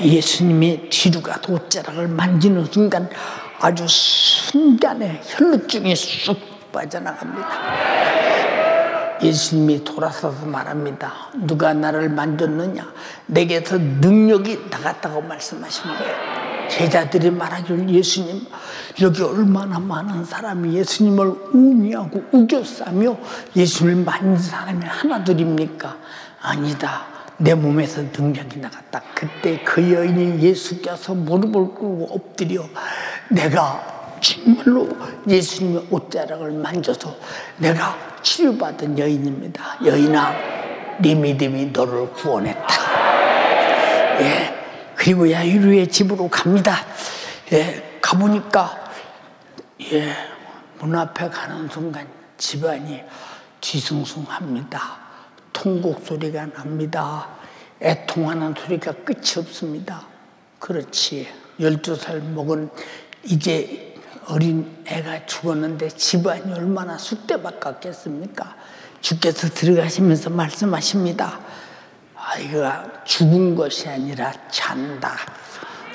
예수님의 뒤로 가서 옷자락을 만지는 순간 아주 순간에 혈루증이 쑥 빠져나갑니다. 예수님이 돌아서서 말합니다. 누가 나를 만졌느냐? 내게서 능력이 나갔다고 말씀하십니다. 제자들이 말하길 예수님, 여기 얼마나 많은 사람이 예수님을 우미하고 우겨싸며 예수님을 만진 사람이 하나둘입니까? 아니다. 내 몸에서 능력이 나갔다. 그때 그 여인이 예수께서 무릎을 꿇고 엎드려 내가 정말로 예수님의 옷자락을 만져서 내가 치료받은 여인입니다. 여인아, 네 믿음이 너를 구원했다. 예. 그리고 야이로의 집으로 갑니다. 예, 가보니까 문 앞에 가는 순간 집안이 뒤숭숭합니다. 통곡 소리가 납니다. 애통하는 소리가 끝이 없습니다. 그렇지, 12살 먹은 이제 어린 애가 죽었는데 집안이 얼마나 쑥대밭 같겠습니까? 주께서 들어가시면서 말씀하십니다. 아이가 죽은 것이 아니라 잔다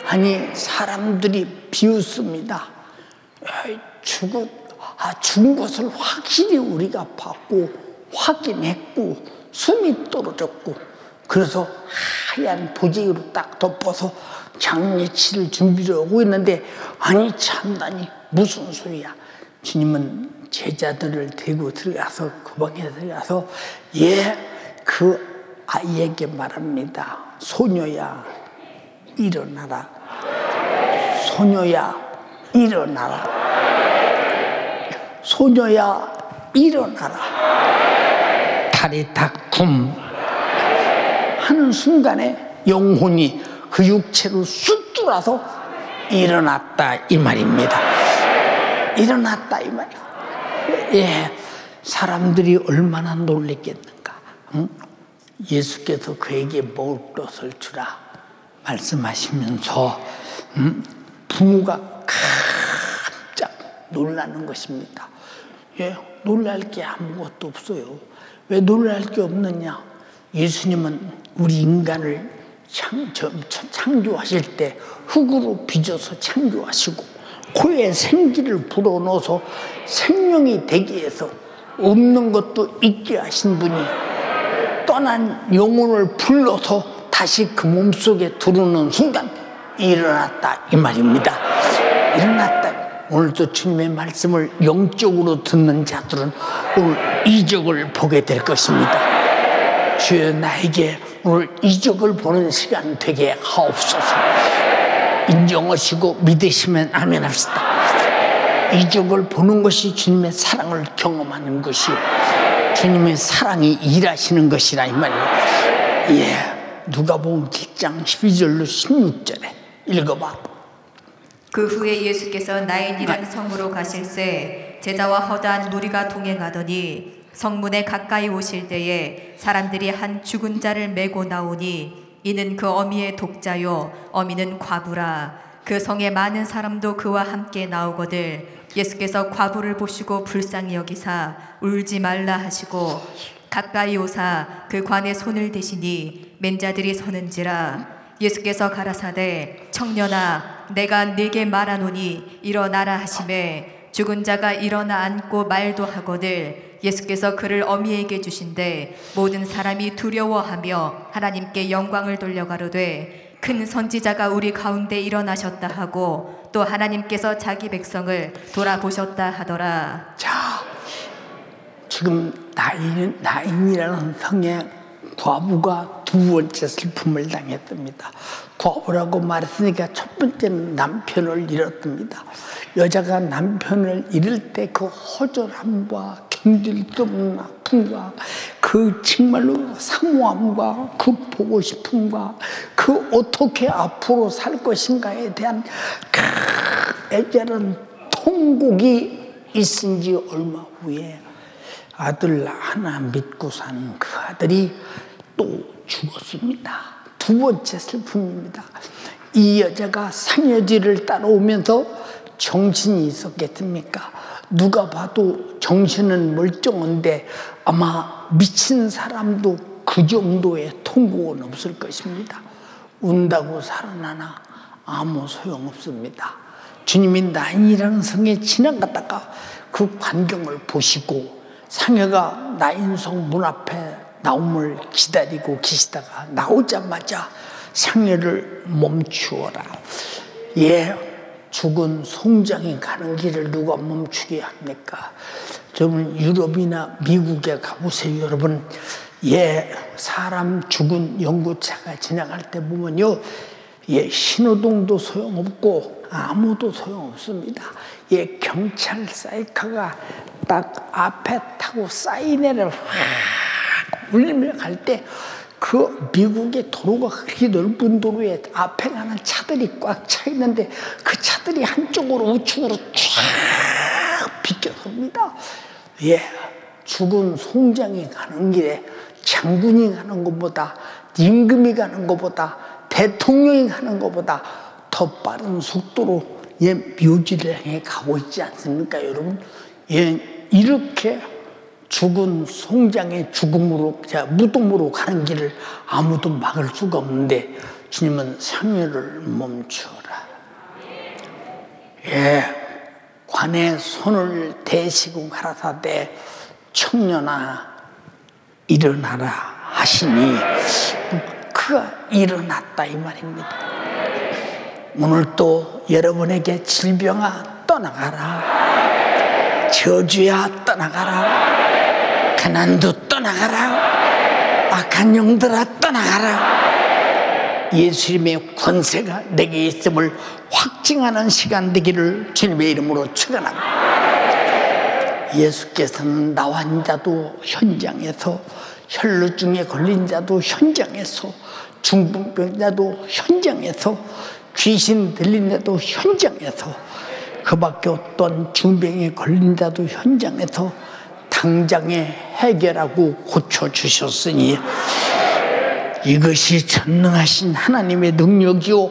하니 사람들이 비웃습니다. 죽은 것을 확실히 우리가 봤고 확인했고 숨이 떨어졌고 그래서 하얀 보지기로 딱 덮어서 장례치를 준비를 하고 있는데 아니 잔다니 무슨 소리야. 주님은 제자들을 데리고 들어가서 그 방에 들어가서 그 아이에게 말합니다. 소녀야 일어나라. 소녀야 일어나라. 소녀야 일어나라. 타리타쿰 하는 순간에 영혼이 그 육체로 쑥 들어와서 일어났다 이 말입니다. 일어났다 이 말이에요. 예, 사람들이 얼마나 놀랬겠는가. 응? 예수께서 그에게 먹을 것을 주라 말씀하시면서 부모가 깜짝 놀라는 것입니다. 예, 놀랄 게 아무것도 없어요. 왜 놀랄 게 없느냐? 예수님은 우리 인간을 창조하실 때 흙으로 빚어서 창조하시고 코에 생기를 불어넣어서 생명이 되게 해서 없는 것도 있게 하신 분이 떠난 영혼을 불러서 다시 그 몸속에 들어오는 순간 일어났다 이 말입니다. 일어났다. 오늘도 주님의 말씀을 영적으로 듣는 자들은 오늘 이적을 보게 될 것입니다. 주여 나에게 오늘 이적을 보는 시간 되게 하옵소서. 인정하시고 믿으시면 아멘 합시다. 이적을 보는 것이 주님의 사랑을 경험하는 것이 주님의 사랑이 일하시는 것이라 이 말이에요. 예, 누가복음 7장 12절로 16절에 읽어봐. 그 후에 예수께서 나인이라는 성으로 가실새 제자와 허다한 무리가 동행하더니 성문에 가까이 오실 때에 사람들이 한 죽은 자를 메고 나오니 이는 그 어미의 독자요 어미는 과부라. 그 성에 많은 사람도 그와 함께 나오거늘 예수께서 과부를 보시고 불쌍히 여기사 울지 말라 하시고 가까이 오사 그 관에 손을 대시니 맨자들이 서는지라. 예수께서 가라사대 청년아 내가 네게 말하노니 일어나라 하시매 죽은 자가 일어나 앉고 말도 하거늘 예수께서 그를 어미에게 주신대 모든 사람이 두려워하며 하나님께 영광을 돌려가로되 큰 선지자가 우리 가운데 일어나셨다 하고 또 하나님께서 자기 백성을 돌아보셨다 하더라. 자, 지금 나인이라는 성의 과부가 두 번째 슬픔을 당했답니다. 과부라고 말했으니까 첫 번째는 남편을 잃었답니다. 여자가 남편을 잃을 때 그 허전함과 견딜 수 없는 아픔과 그 정말로 사모함과 그 보고 싶음과 그 어떻게 앞으로 살 것인가에 대한 애절한 통곡이 있은 지 얼마 후에 아들 하나 믿고 사는 그 아들이 또 죽었습니다. 두 번째 슬픔입니다. 이 여자가 상여지를 따라오면서 정신이 있었겠습니까? 누가 봐도 정신은 멀쩡한데 아마 미친 사람도 그 정도의 통곡은 없을 것입니다. 운다고 살아나나 아무 소용없습니다. 주님이 나인이라는 성에 지나가다가 그 광경을 보시고 상여가 나인성 문 앞에 나옴을 기다리고 계시다가 나오자마자 상여를 멈추어라. 예, 죽은 송장이 가는 길을 누가 멈추게 합니까? 여러분 유럽이나 미국에 가보세요. 여러분, 예, 사람 죽은 연구차가 지나갈 때 보면요, 예, 신호등도 소용없고 아무도 소용없습니다. 예, 경찰 사이카가 딱 앞에 타고 사이렌을 확 울리며 갈 때 그 미국의 도로가 그렇게 넓은 도로에 앞에 가는 차들이 꽉 차 있는데 그 차들이 한쪽으로 우측으로 쫙 비껴섭니다. 예, 죽은 송장이 가는 길에 장군이 가는 것보다 임금이 가는 것보다 대통령이 가는 것보다 더 빠른 속도로 예, 묘지를 향해 가고 있지 않습니까, 여러분? 예, 이렇게 죽은 송장의 죽음으로, 무덤으로 가는 길을 아무도 막을 수가 없는데 주님은 상여를 멈추어라. 예, 관에 손을 대시고 가라사대 청년아 일어나라 하시니 그가 일어났다 이 말입니다. 오늘 또 여러분에게 질병아 떠나가라, 저주야 떠나가라, 가난도 떠나가라, 악한 영들아 떠나가라. 예수님의 권세가 내게 있음을 확증하는 시간 되기를 주님의 이름으로 축원합니다. 예수께서는 나환 자도 현장에서, 혈루증에 걸린 자도 현장에서, 중풍병자도 현장에서, 귀신 들린 자도 현장에서, 그 밖에 어떤 중병에 걸린 자도 현장에서 당장에 해결하고 고쳐주셨으니 이것이 전능하신 하나님의 능력이요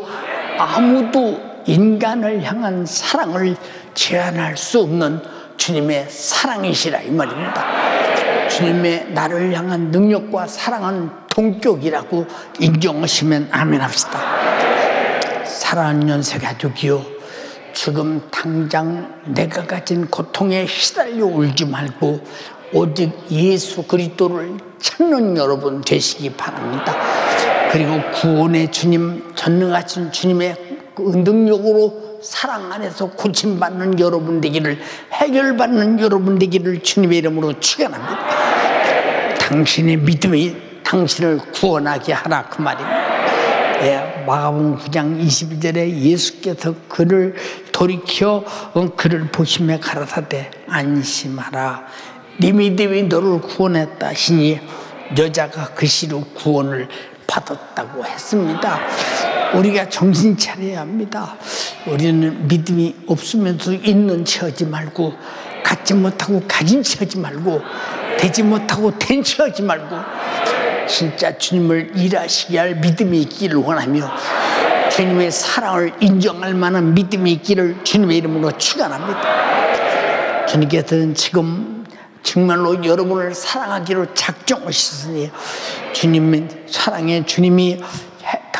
아무도 인간을 향한 사랑을 제한할 수 없는 주님의 사랑이시라 이 말입니다. 주님의 나를 향한 능력과 사랑은 동격이라고 인정하시면 아멘 합시다. 사랑하는 연세가족이요, 지금 당장 내가 가진 고통에 시달려 울지 말고 오직 예수 그리스도를 찾는 여러분 되시기 바랍니다. 그리고 구원의 주님, 전능하신 주님의 그 능력으로 사랑 안에서 고침받는 여러분 되기를, 해결받는 여러분 되기를 주님의 이름으로 축원합니다. 당신의 믿음이 당신을 구원하게 하라 그 말입니다. 예, 마가복음 9장 22절에 예수께서 그를 돌이켜 그를 보시며 가라사대 안심하라, 네 믿음이 너를 구원했다 하시니 여자가 그 시로 구원을 받았다고 했습니다. 우리가 정신 차려야 합니다. 우리는 믿음이 없으면서 있는 체 하지 말고, 갖지 못하고 가진 체 하지 말고, 되지 못하고 된 체 하지 말고, 진짜 주님을 일하시게 할 믿음이 있기를 원하며 주님의 사랑을 인정할 만한 믿음이 있기를 주님의 이름으로 축원합니다. 주님께서는 지금 정말로 여러분을 사랑하기로 작정하셨으니 주님의 사랑에 주님이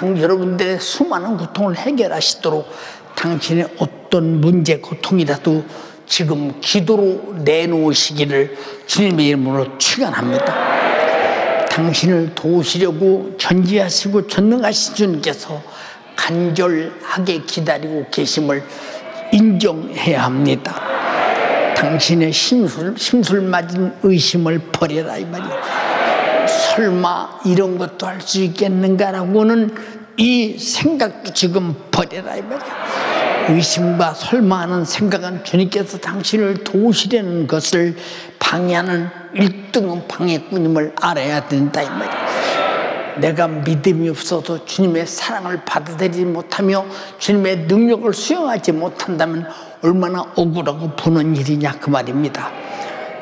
여러분들의 수많은 고통을 해결하시도록 당신의 어떤 문제, 고통이라도 지금 기도로 내놓으시기를 주님의 이름으로 축원합니다. 당신을 도우시려고 전지하시고 전능하신 주님께서 간절하게 기다리고 계심을 인정해야 합니다. 당신의 심술맞은 의심을 버려라 이 말이에요. 설마 이런 것도 할 수 있겠는가라고는 이 생각도 지금 버려라 이 말이에요. 의심과 설마하는 생각은 주님께서 당신을 도우시려는 것을 방해하는 1등 방해꾼임을 알아야 된다 이 말이에요. 내가 믿음이 없어서 주님의 사랑을 받아들이지 못하며 주님의 능력을 수용하지 못한다면 얼마나 억울하고 부는 일이냐 그 말입니다.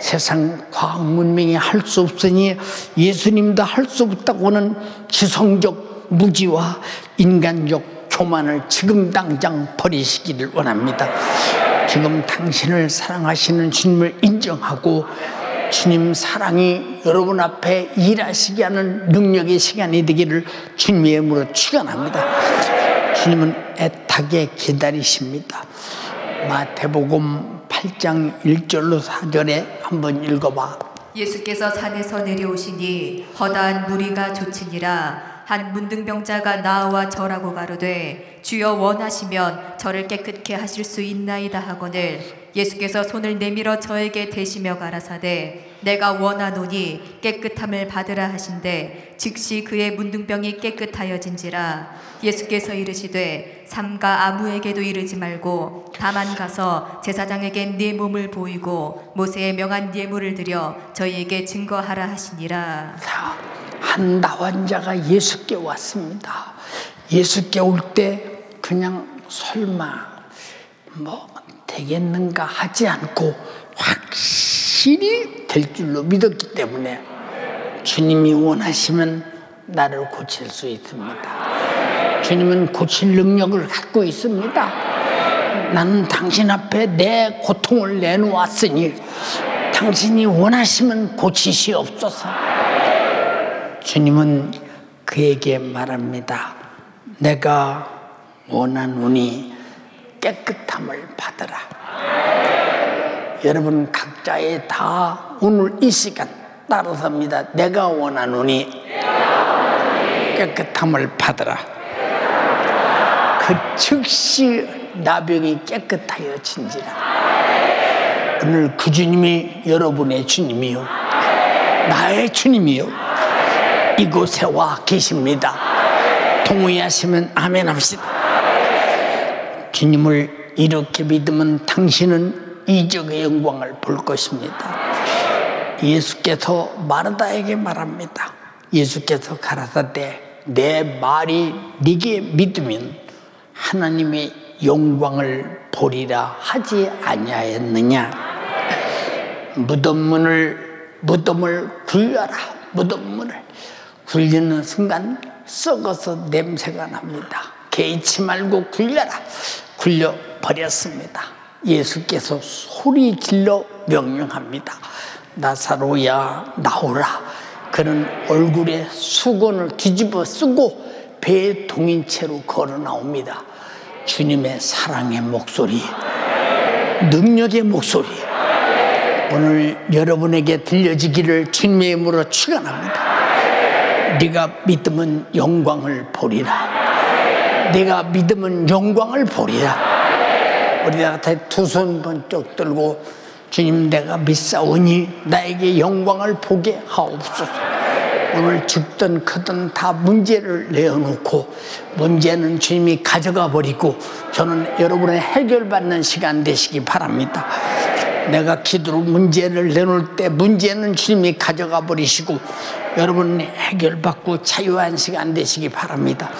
세상 과학 문명이 할 수 없으니 예수님도 할 수 없다고는 지성적 무지와 인간적 교만을 지금 당장 버리시기를 원합니다. 지금 당신을 사랑하시는 주님을 인정하고 주님 사랑이 여러분 앞에 일하시게 하는 능력의 시간이 되기를 주님의 이름으로 축원합니다. 주님은 애타게 기다리십니다. 마태복음 8장 1절로 4절에 한번 읽어봐. 예수께서 산에서 내려오시니 허다한 무리가 좇으니라. 한 문둥병자가 나와 절하고 가로되 주여 원하시면 저를 깨끗게 하실 수 있나이다 하거늘 예수께서 손을 내밀어 저에게 대시며 가라사대 내가 원하노니 깨끗함을 받으라 하신대 즉시 그의 문둥병이 깨끗하여진지라. 예수께서 이르시되 삼가 아무에게도 이르지 말고 다만 가서 제사장에게 네 몸을 보이고 모세의 명한 예물을 드려 저희에게 증거하라 하시니라. 한 나환자가 예수께 왔습니다. 예수께 올 때 그냥 설마 뭐 되겠는가 하지 않고 확실히 될 줄로 믿었기 때문에 주님이 원하시면 나를 고칠 수 있습니다. 주님은 고칠 능력을 갖고 있습니다. 나는 당신 앞에 내 고통을 내놓았으니 당신이 원하시면 고치시옵소서. 주님은 그에게 말합니다. 내가 원하노니 깨끗함을 받으라. 여러분 각자의 다 오늘 이 시간 따라서입니다. 내가 원하노니 깨끗함을 받으라. 그 즉시 나병이 깨끗하여진지라. 오늘 그 주님이 여러분의 주님이요 나의 주님이요 이곳에 와 계십니다. 동의하시면 아멘 합시다. 주님을 이렇게 믿으면 당신은 이적의 영광을 볼 것입니다. 예수께서 마르다에게 말합니다. 예수께서 가라사대 내 말이 네게 믿으면 하나님의 영광을 보리라 하지 아니하였느냐. 무덤을 굴려라. 무덤문을 굴리는 순간 썩어서 냄새가 납니다. 개의치 말고 굴려라. 굴려버렸습니다. 예수께서 소리 질러 명령합니다. 나사로야 나오라. 그는 얼굴에 수건을 뒤집어 쓰고 배에 동인 채로 걸어 나옵니다. 주님의 사랑의 목소리, 능력의 목소리 오늘 여러분에게 들려지기를 주님의 이름으로 축원합니다. 네가 믿으면 영광을 보리라. 네가 믿으면 영광을 보리라. 우리 다 두 손 번쩍 들고 주님 내가 믿사오니 나에게 영광을 보게 하옵소서. 오늘 죽든 크든 다 문제를 내어놓고 문제는 주님이 가져가 버리고 저는 여러분의 해결받는 시간 되시기 바랍니다. 내가 기도로 문제를 내놓을 때 문제는 주님이 가져가 버리시고 여러분 해결받고 자유한 시간 되시기 바랍니다.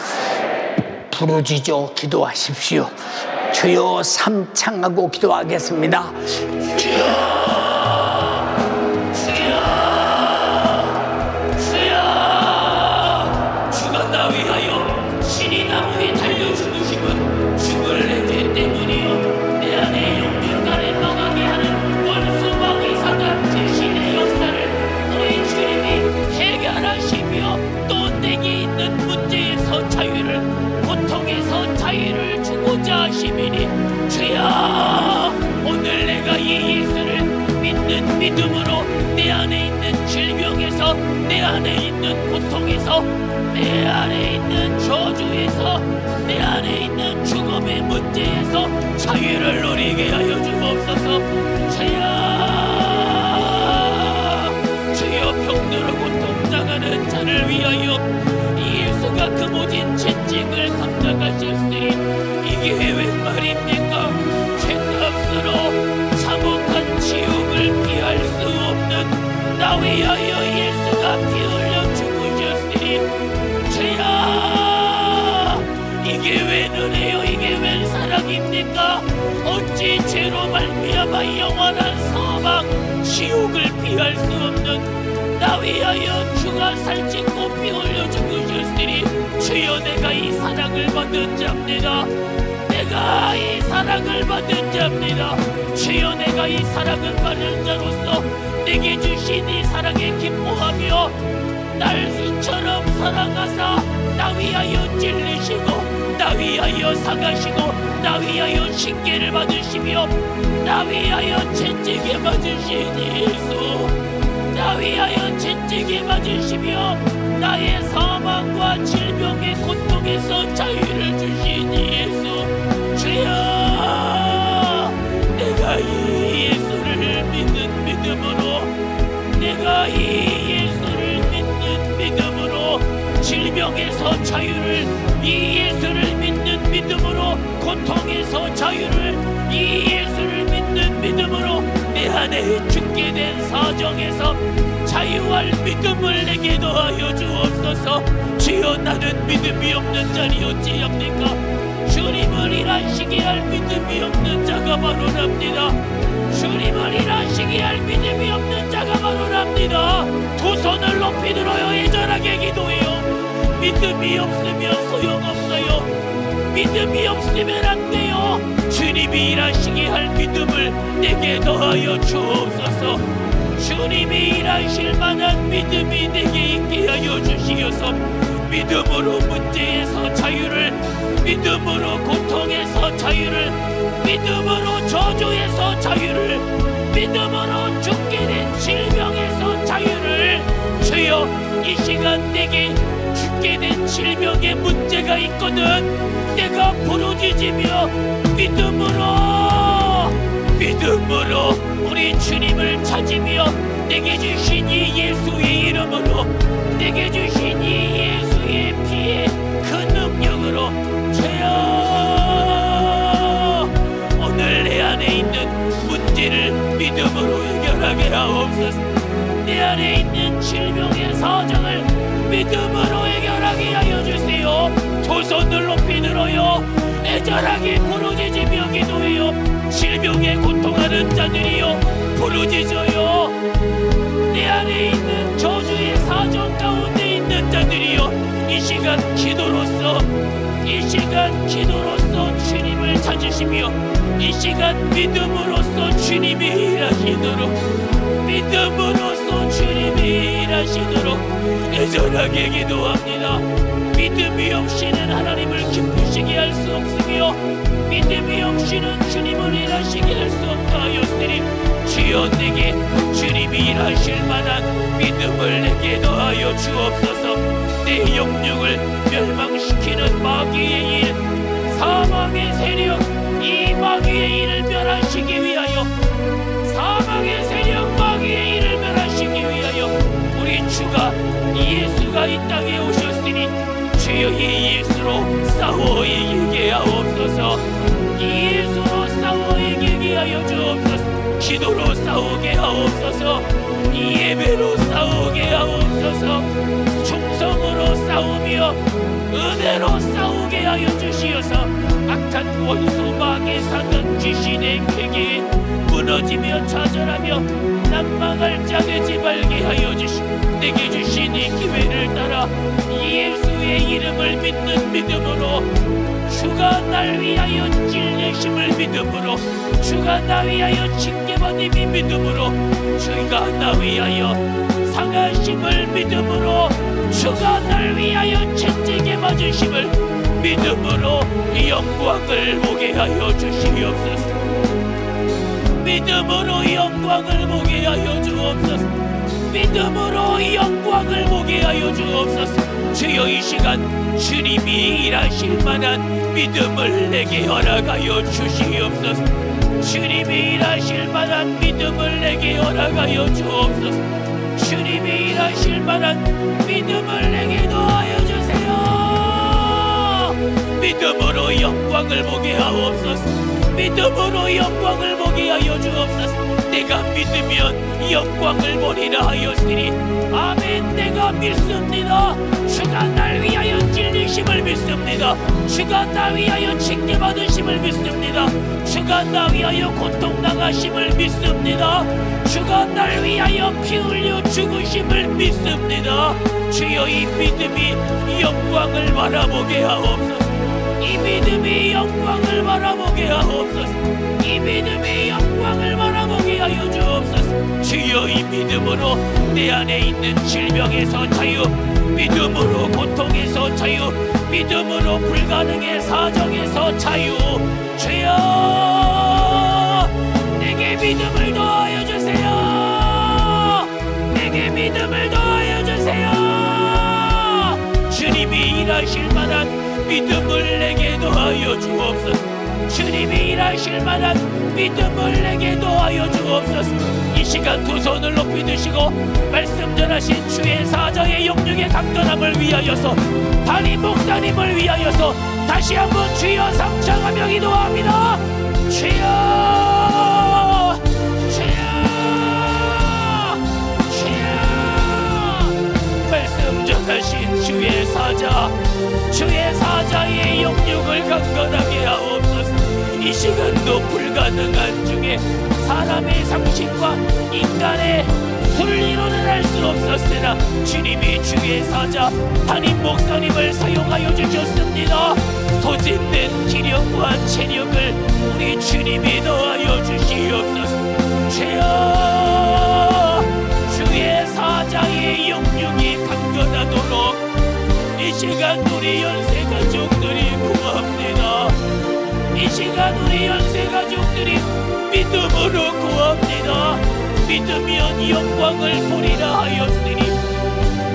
부르짖어 기도하십시오. 주여 삼창하고 기도하겠습니다. 주여 주여 오늘 내가 이 예수를 믿는 믿음으로 내 안에 있는 질병에서 내 안에 있는 고통에서 내 안에 있는 저주에서 내 안에 있는 죽음의 문제에서 자유를 누리게 하여 주옵소서. 주여 병들어 고통당하는 자를 위하여 예수가 그 모진 채찍을 감당하셨으니 이게 웬 말입니까? 죄값으로 참혹한 지옥을 피할 수 없는 나 위하여 예수가 피 흘려 죽으셨으니 죄야 이게 웬 은혜요 이게 웬 사랑입니까? 어찌 죄로 말미암아 영원한 사망 지옥을 피할 수 없는 나 위하여 주가 살찐고 피 흘려 죽으셨으니 주여 내가 이 사랑을 받은 자입니다. 내가 이 사랑을 받은 자입니다. 주여 내가 이 사랑을 받은 자로서 내게 주신 이 사랑에 기뻐하며 날 이처럼 사랑하사 나 위하여 찔리시고 나 위하여 상하시고 나 위하여 징계를 받으시며 나 위하여 채찍에 맞으신 예수 나 위하여 채찍에 맞으시며 나의 사망과 질병의 고통에서 자유를 주신 예수 주여 내가 이 예수를 믿는 믿음으로 내가 이 예수를 믿는 믿음으로 질병에서 자유를 이 예수를 믿는 믿음으로 고통에서 자유를 이 예수를 믿는 믿음으로 내 안에 죽게 된 사정에서 자유할 믿음을 내게 더하여 주옵소서. 주여 나는 믿음이 없는 자니 어찌합니까? 주님을 일하시게 할 믿음이 없는 자가 바로 납니다. 주님을 일하시게 할 믿음이 없는 자가 바로 납니다. 두 손을 높이 들어요. 애절하게 기도해요. 믿음이 없으면 소용없어요. 믿음이 없으면 안 돼요. 주님이 일하시게 할 믿음을 내게 더하여 주옵소서. 주님이 일하실 만한 믿음이 내게 있게 하여 주시어서 믿음으로 문제에서 자유를 믿음으로 고통에서 자유를 믿음으로 저주에서 자유를 믿음으로 죽게 된 질병에서 자유를 주여 이 시간 내게 죽게 된 질병에 문제가 있거든 내가 부르짖으며 믿음으로 우리 주님을 찾으며 내게 주신 이 예수의 이름으로 내게 주신 이 예수의 피의 그 능력으로 주여 오늘 내 안에 있는 문제를 믿음으로 해결하게 하옵소서. 내 안에 있는 질병의 사정을 믿음으로 해결하게 하여 주세요. 두 손을 높이 들어요. 애절하게 부르짖으며 기도해요. 질병에 고통하는 자들이여 부르짖어요. 내 안에 있는 저주의 사정 가운데 있는 자들이여 이 시간 기도로서 주님을 찾으시며 이 시간 믿음으로써 주님이 일하시도록 믿음으로써 주님이 일하시도록 애절하게 기도합니다. 믿음이 없이는 하나님을 기쁘시게 할 수 없으며 믿음이 없이는 주님을 일하시게 할 수 없다 하였으니 주여 내게 주님이 일하실 만한 믿음을 내게 더하여 주옵소서. 내 영육을 멸망시키는 마귀의 일 사망의 세력 이 마귀의 일을 멸하시기 위하여 사망의 세력 마귀의 일을 멸하시기 위하여 우리 주가 예수가 이 땅에 오셨으니 주여 이 예수로 싸워 이기게 하옵소서. 이 예수로 싸워 이기게 하여 주옵소서. 기도로 싸우게 하옵소서. 예배로 싸우게 하옵소서. 충성으로 싸우며 은혜로 싸우게 하여 주시어서 악한 원수 마귀 사단 귀신의 궤계에 무너지며 좌절하며 난망할 자 되지 말게 하여 내게 주신 이 기회를 따라 예수의 이름을 믿는 믿음으로, 주가 날 위하여 찔리심을 믿음으로, 주가 나 위하여 징계받음이 믿음으로, 주가 나 위하여 상하심을 믿음으로, 주가 날 위하여 채찍에 맞으심을 믿음으로 영광을 보게 하여 주시옵소서. 믿음으로 영광을 보게 하여 주옵소서. 믿음으로 영광을 보게 하여 주옵소서. 주여, 이 시간 주님이 일하실 만한 믿음을 내게 허락하여 주시옵소서. 주님이 일하실 만한 믿음을 내게 허락하여 주옵소서. 주님이 일하실 만한 믿음을 내게 더하여 주세요. 믿음으로 영광을 보게 하옵소서. 믿음으로 영광을 보게 하여 주옵소서. 내가 믿으면 영광을 보리라 하였으니 아멘. 내가 믿습니다. 주가 날 위하여 찔리심을 믿습니다. 주가 나 위하여 징계받으심을 믿습니다. 주가 나 위하여 고통당하심을 믿습니다. 주가 날 위하여 피 흘려 죽으심을 믿습니다. 주여, 이 믿음이 영광을 바라보게 하옵소서. 이 믿음이 영광을 바라보게 하옵소서. 이 믿음이 영광을 바라보게 하여 주옵소서. 주여, 이 믿음으로 내 안에 있는 질병에서 자유, 믿음으로 고통에서 자유, 믿음으로 불가능의 사정에서 자유. 주여, 내게 믿음을 더하여 주세요. 내게 믿음을 더하여 주세요. 주님이 일하실 만한 믿음을 내게 더하여 주옵소서. 주님이 일하실 만한 믿음을 내게 더하여 주옵소서. 이 시간 두 손을 높이 드시고 말씀 전하신 주의 사자의 영육의 강건함을 위하여서, 담임 목사님을 위하여서 다시 한번 주여 상창하며 기도합니다. 주여, 주여, 주여. 말씀 전하신 주의 사자, 주의 사자의 영육을 강건하게 하옵소서. 이 시간도 불가능한 중에 사람의 상식과 인간의 순리로는 할 수 없었으나 주님이 주의 사자 담임 목사님을 사용하여 주셨습니다. 소진된 기력과 체력을 우리 주님이 더하여 주시옵소서. 주여, 주의 사자의 영육이 강건하도록 이 시간 우리 연세 가족들이 구합니다. 이 시간 우리 연세 가족들이 믿음으로 구합니다. 믿으면 영광을 보리라 하였으니,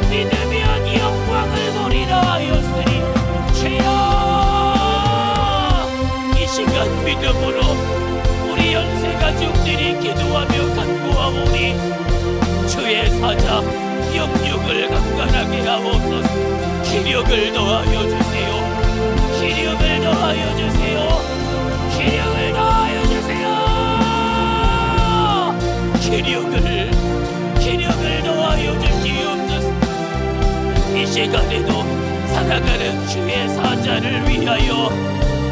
믿으면 영광을 보리라 하였으니, 주여, 이 시간 믿음으로 우리 연세 가족들이 기도하며 간구하오니 주의 사자 영육을 강건하게 하옵소서. 기력을 더하여 주세요. 기력을 더하여 주세요. 기력을 더하여 주세요. 기력을 더하여 주시옵소서. 이 시간에도 살아가는 주의 사자를 위하여,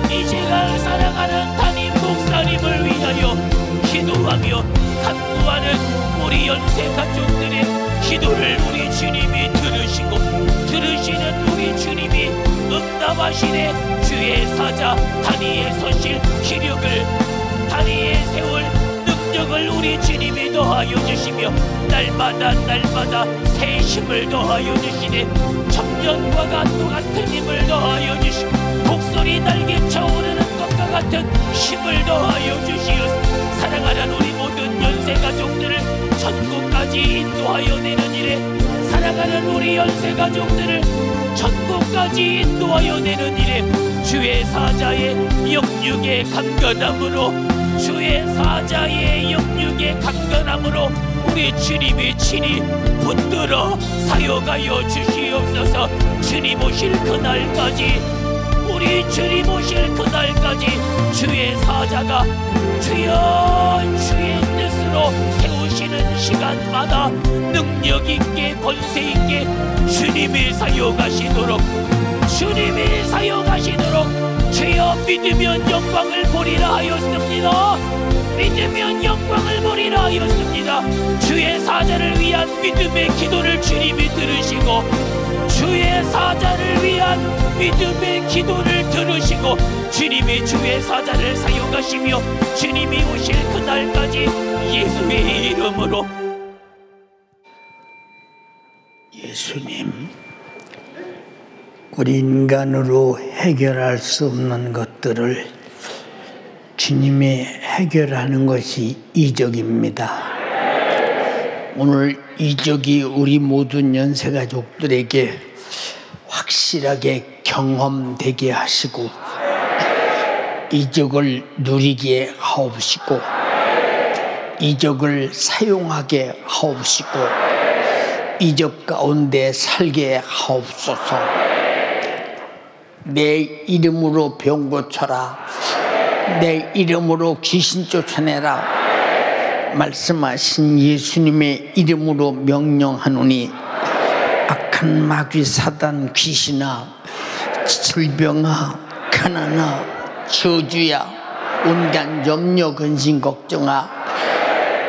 이 시간 살아가는 담임 목사님을 위하여 기도하며 간구하는 우리 연세 가족들의 기도를 우리 주님이 들으시고, 들으시는 우리 주님이 응답하시네. 주의 사자 다니엘 서실 기력을, 다니엘 세월 능력을 우리 주님이 더하여 주시며 날마다 새 힘을 더하여 주시네. 청년과 같도 같은 힘을 더하여 주시고 목소리 날개 차오르는 것과 같은 힘을 더하여 주시옵소서. 사랑하는 우리 모든 연세 가족들을 천국까지 인도하여 내는 일에, 사랑하는 우리 연세 가족들을 천국까지 인도하여 내는 일에 주의 사자의 영육의 강건함으로, 주의 사자의 영육의 강건함으로 우리 주님이 친히 붙들어 사용하여 주시옵소서. 주님 오실 그날까지, 우리 주님 오실 그날까지 주의 사자가 주여 주의 뜻을 이름으로 세우시는 시간마다 능력 있게 권세 있게 주님이 사용하시도록 주여 믿으면 영광을 보리라 하였습니다. 믿으면 영광을 보리라 하였습니다. 주의 사자를 위한 믿음의 기도를 주님이 들으시고 주의 사자를 위한 믿음의 기도를 들으시고 주님이 주의 사자를 사용하시며 주님이 오실 그날까지 예수의 이름으로. 예수님, 우리 인간으로 해결할 수 없는 것들을 주님이 해결하는 것이 이적입니다. 오늘 이적이 우리 모든 연세가족들에게 확실하게 경험되게 하시고 이적을 누리게 하옵시고 이적을 사용하게 하옵시고 이적 가운데 살게 하옵소서. 내 이름으로 병 고쳐라, 내 이름으로 귀신 쫓아내라 말씀하신 예수님의 이름으로 명령하노니 악한 마귀 사단 귀신아, 질병아, 가난아, 저주야, 온갖 염려 근심 걱정아,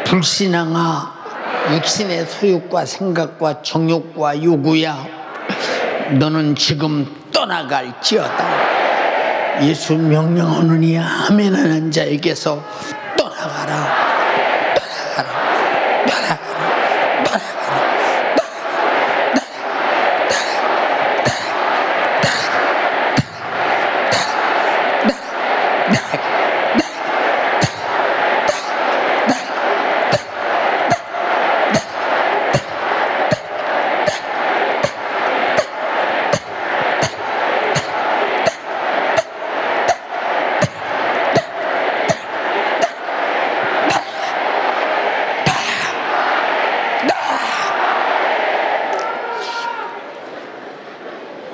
불신앙아, 육신의 소욕과 생각과 정욕과 요구야, 너는 지금 떠나갈지어다. 예수 명령하느니 아멘 하는 자에게서 떠나가라.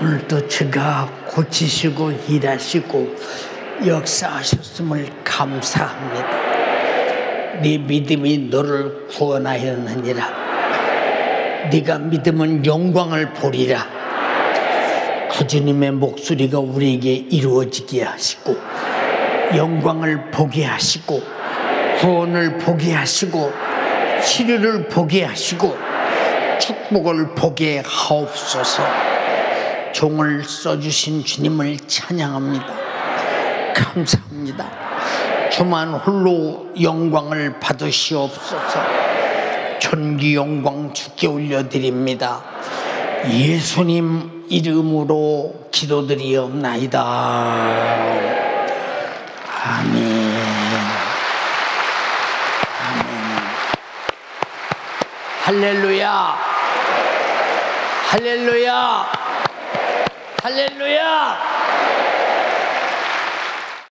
오늘도 주가 고치시고 일하시고 역사하셨음을 감사합니다. 네 믿음이 너를 구원하였느니라. 네가 믿으면 영광을 보리라. 그 주님의 목소리가 우리에게 이루어지게 하시고 영광을 보게 하시고 구원을 보게 하시고 치료를 보게 하시고 축복을 보게 하옵소서. 종을 써주신 주님을 찬양합니다. 감사합니다. 주만 홀로 영광을 받으시옵소서. 존귀 영광 주께 올려드립니다. 예수님 이름으로 기도드리옵나이다. 아멘. 아멘. 할렐루야. 할렐루야. 할렐루야.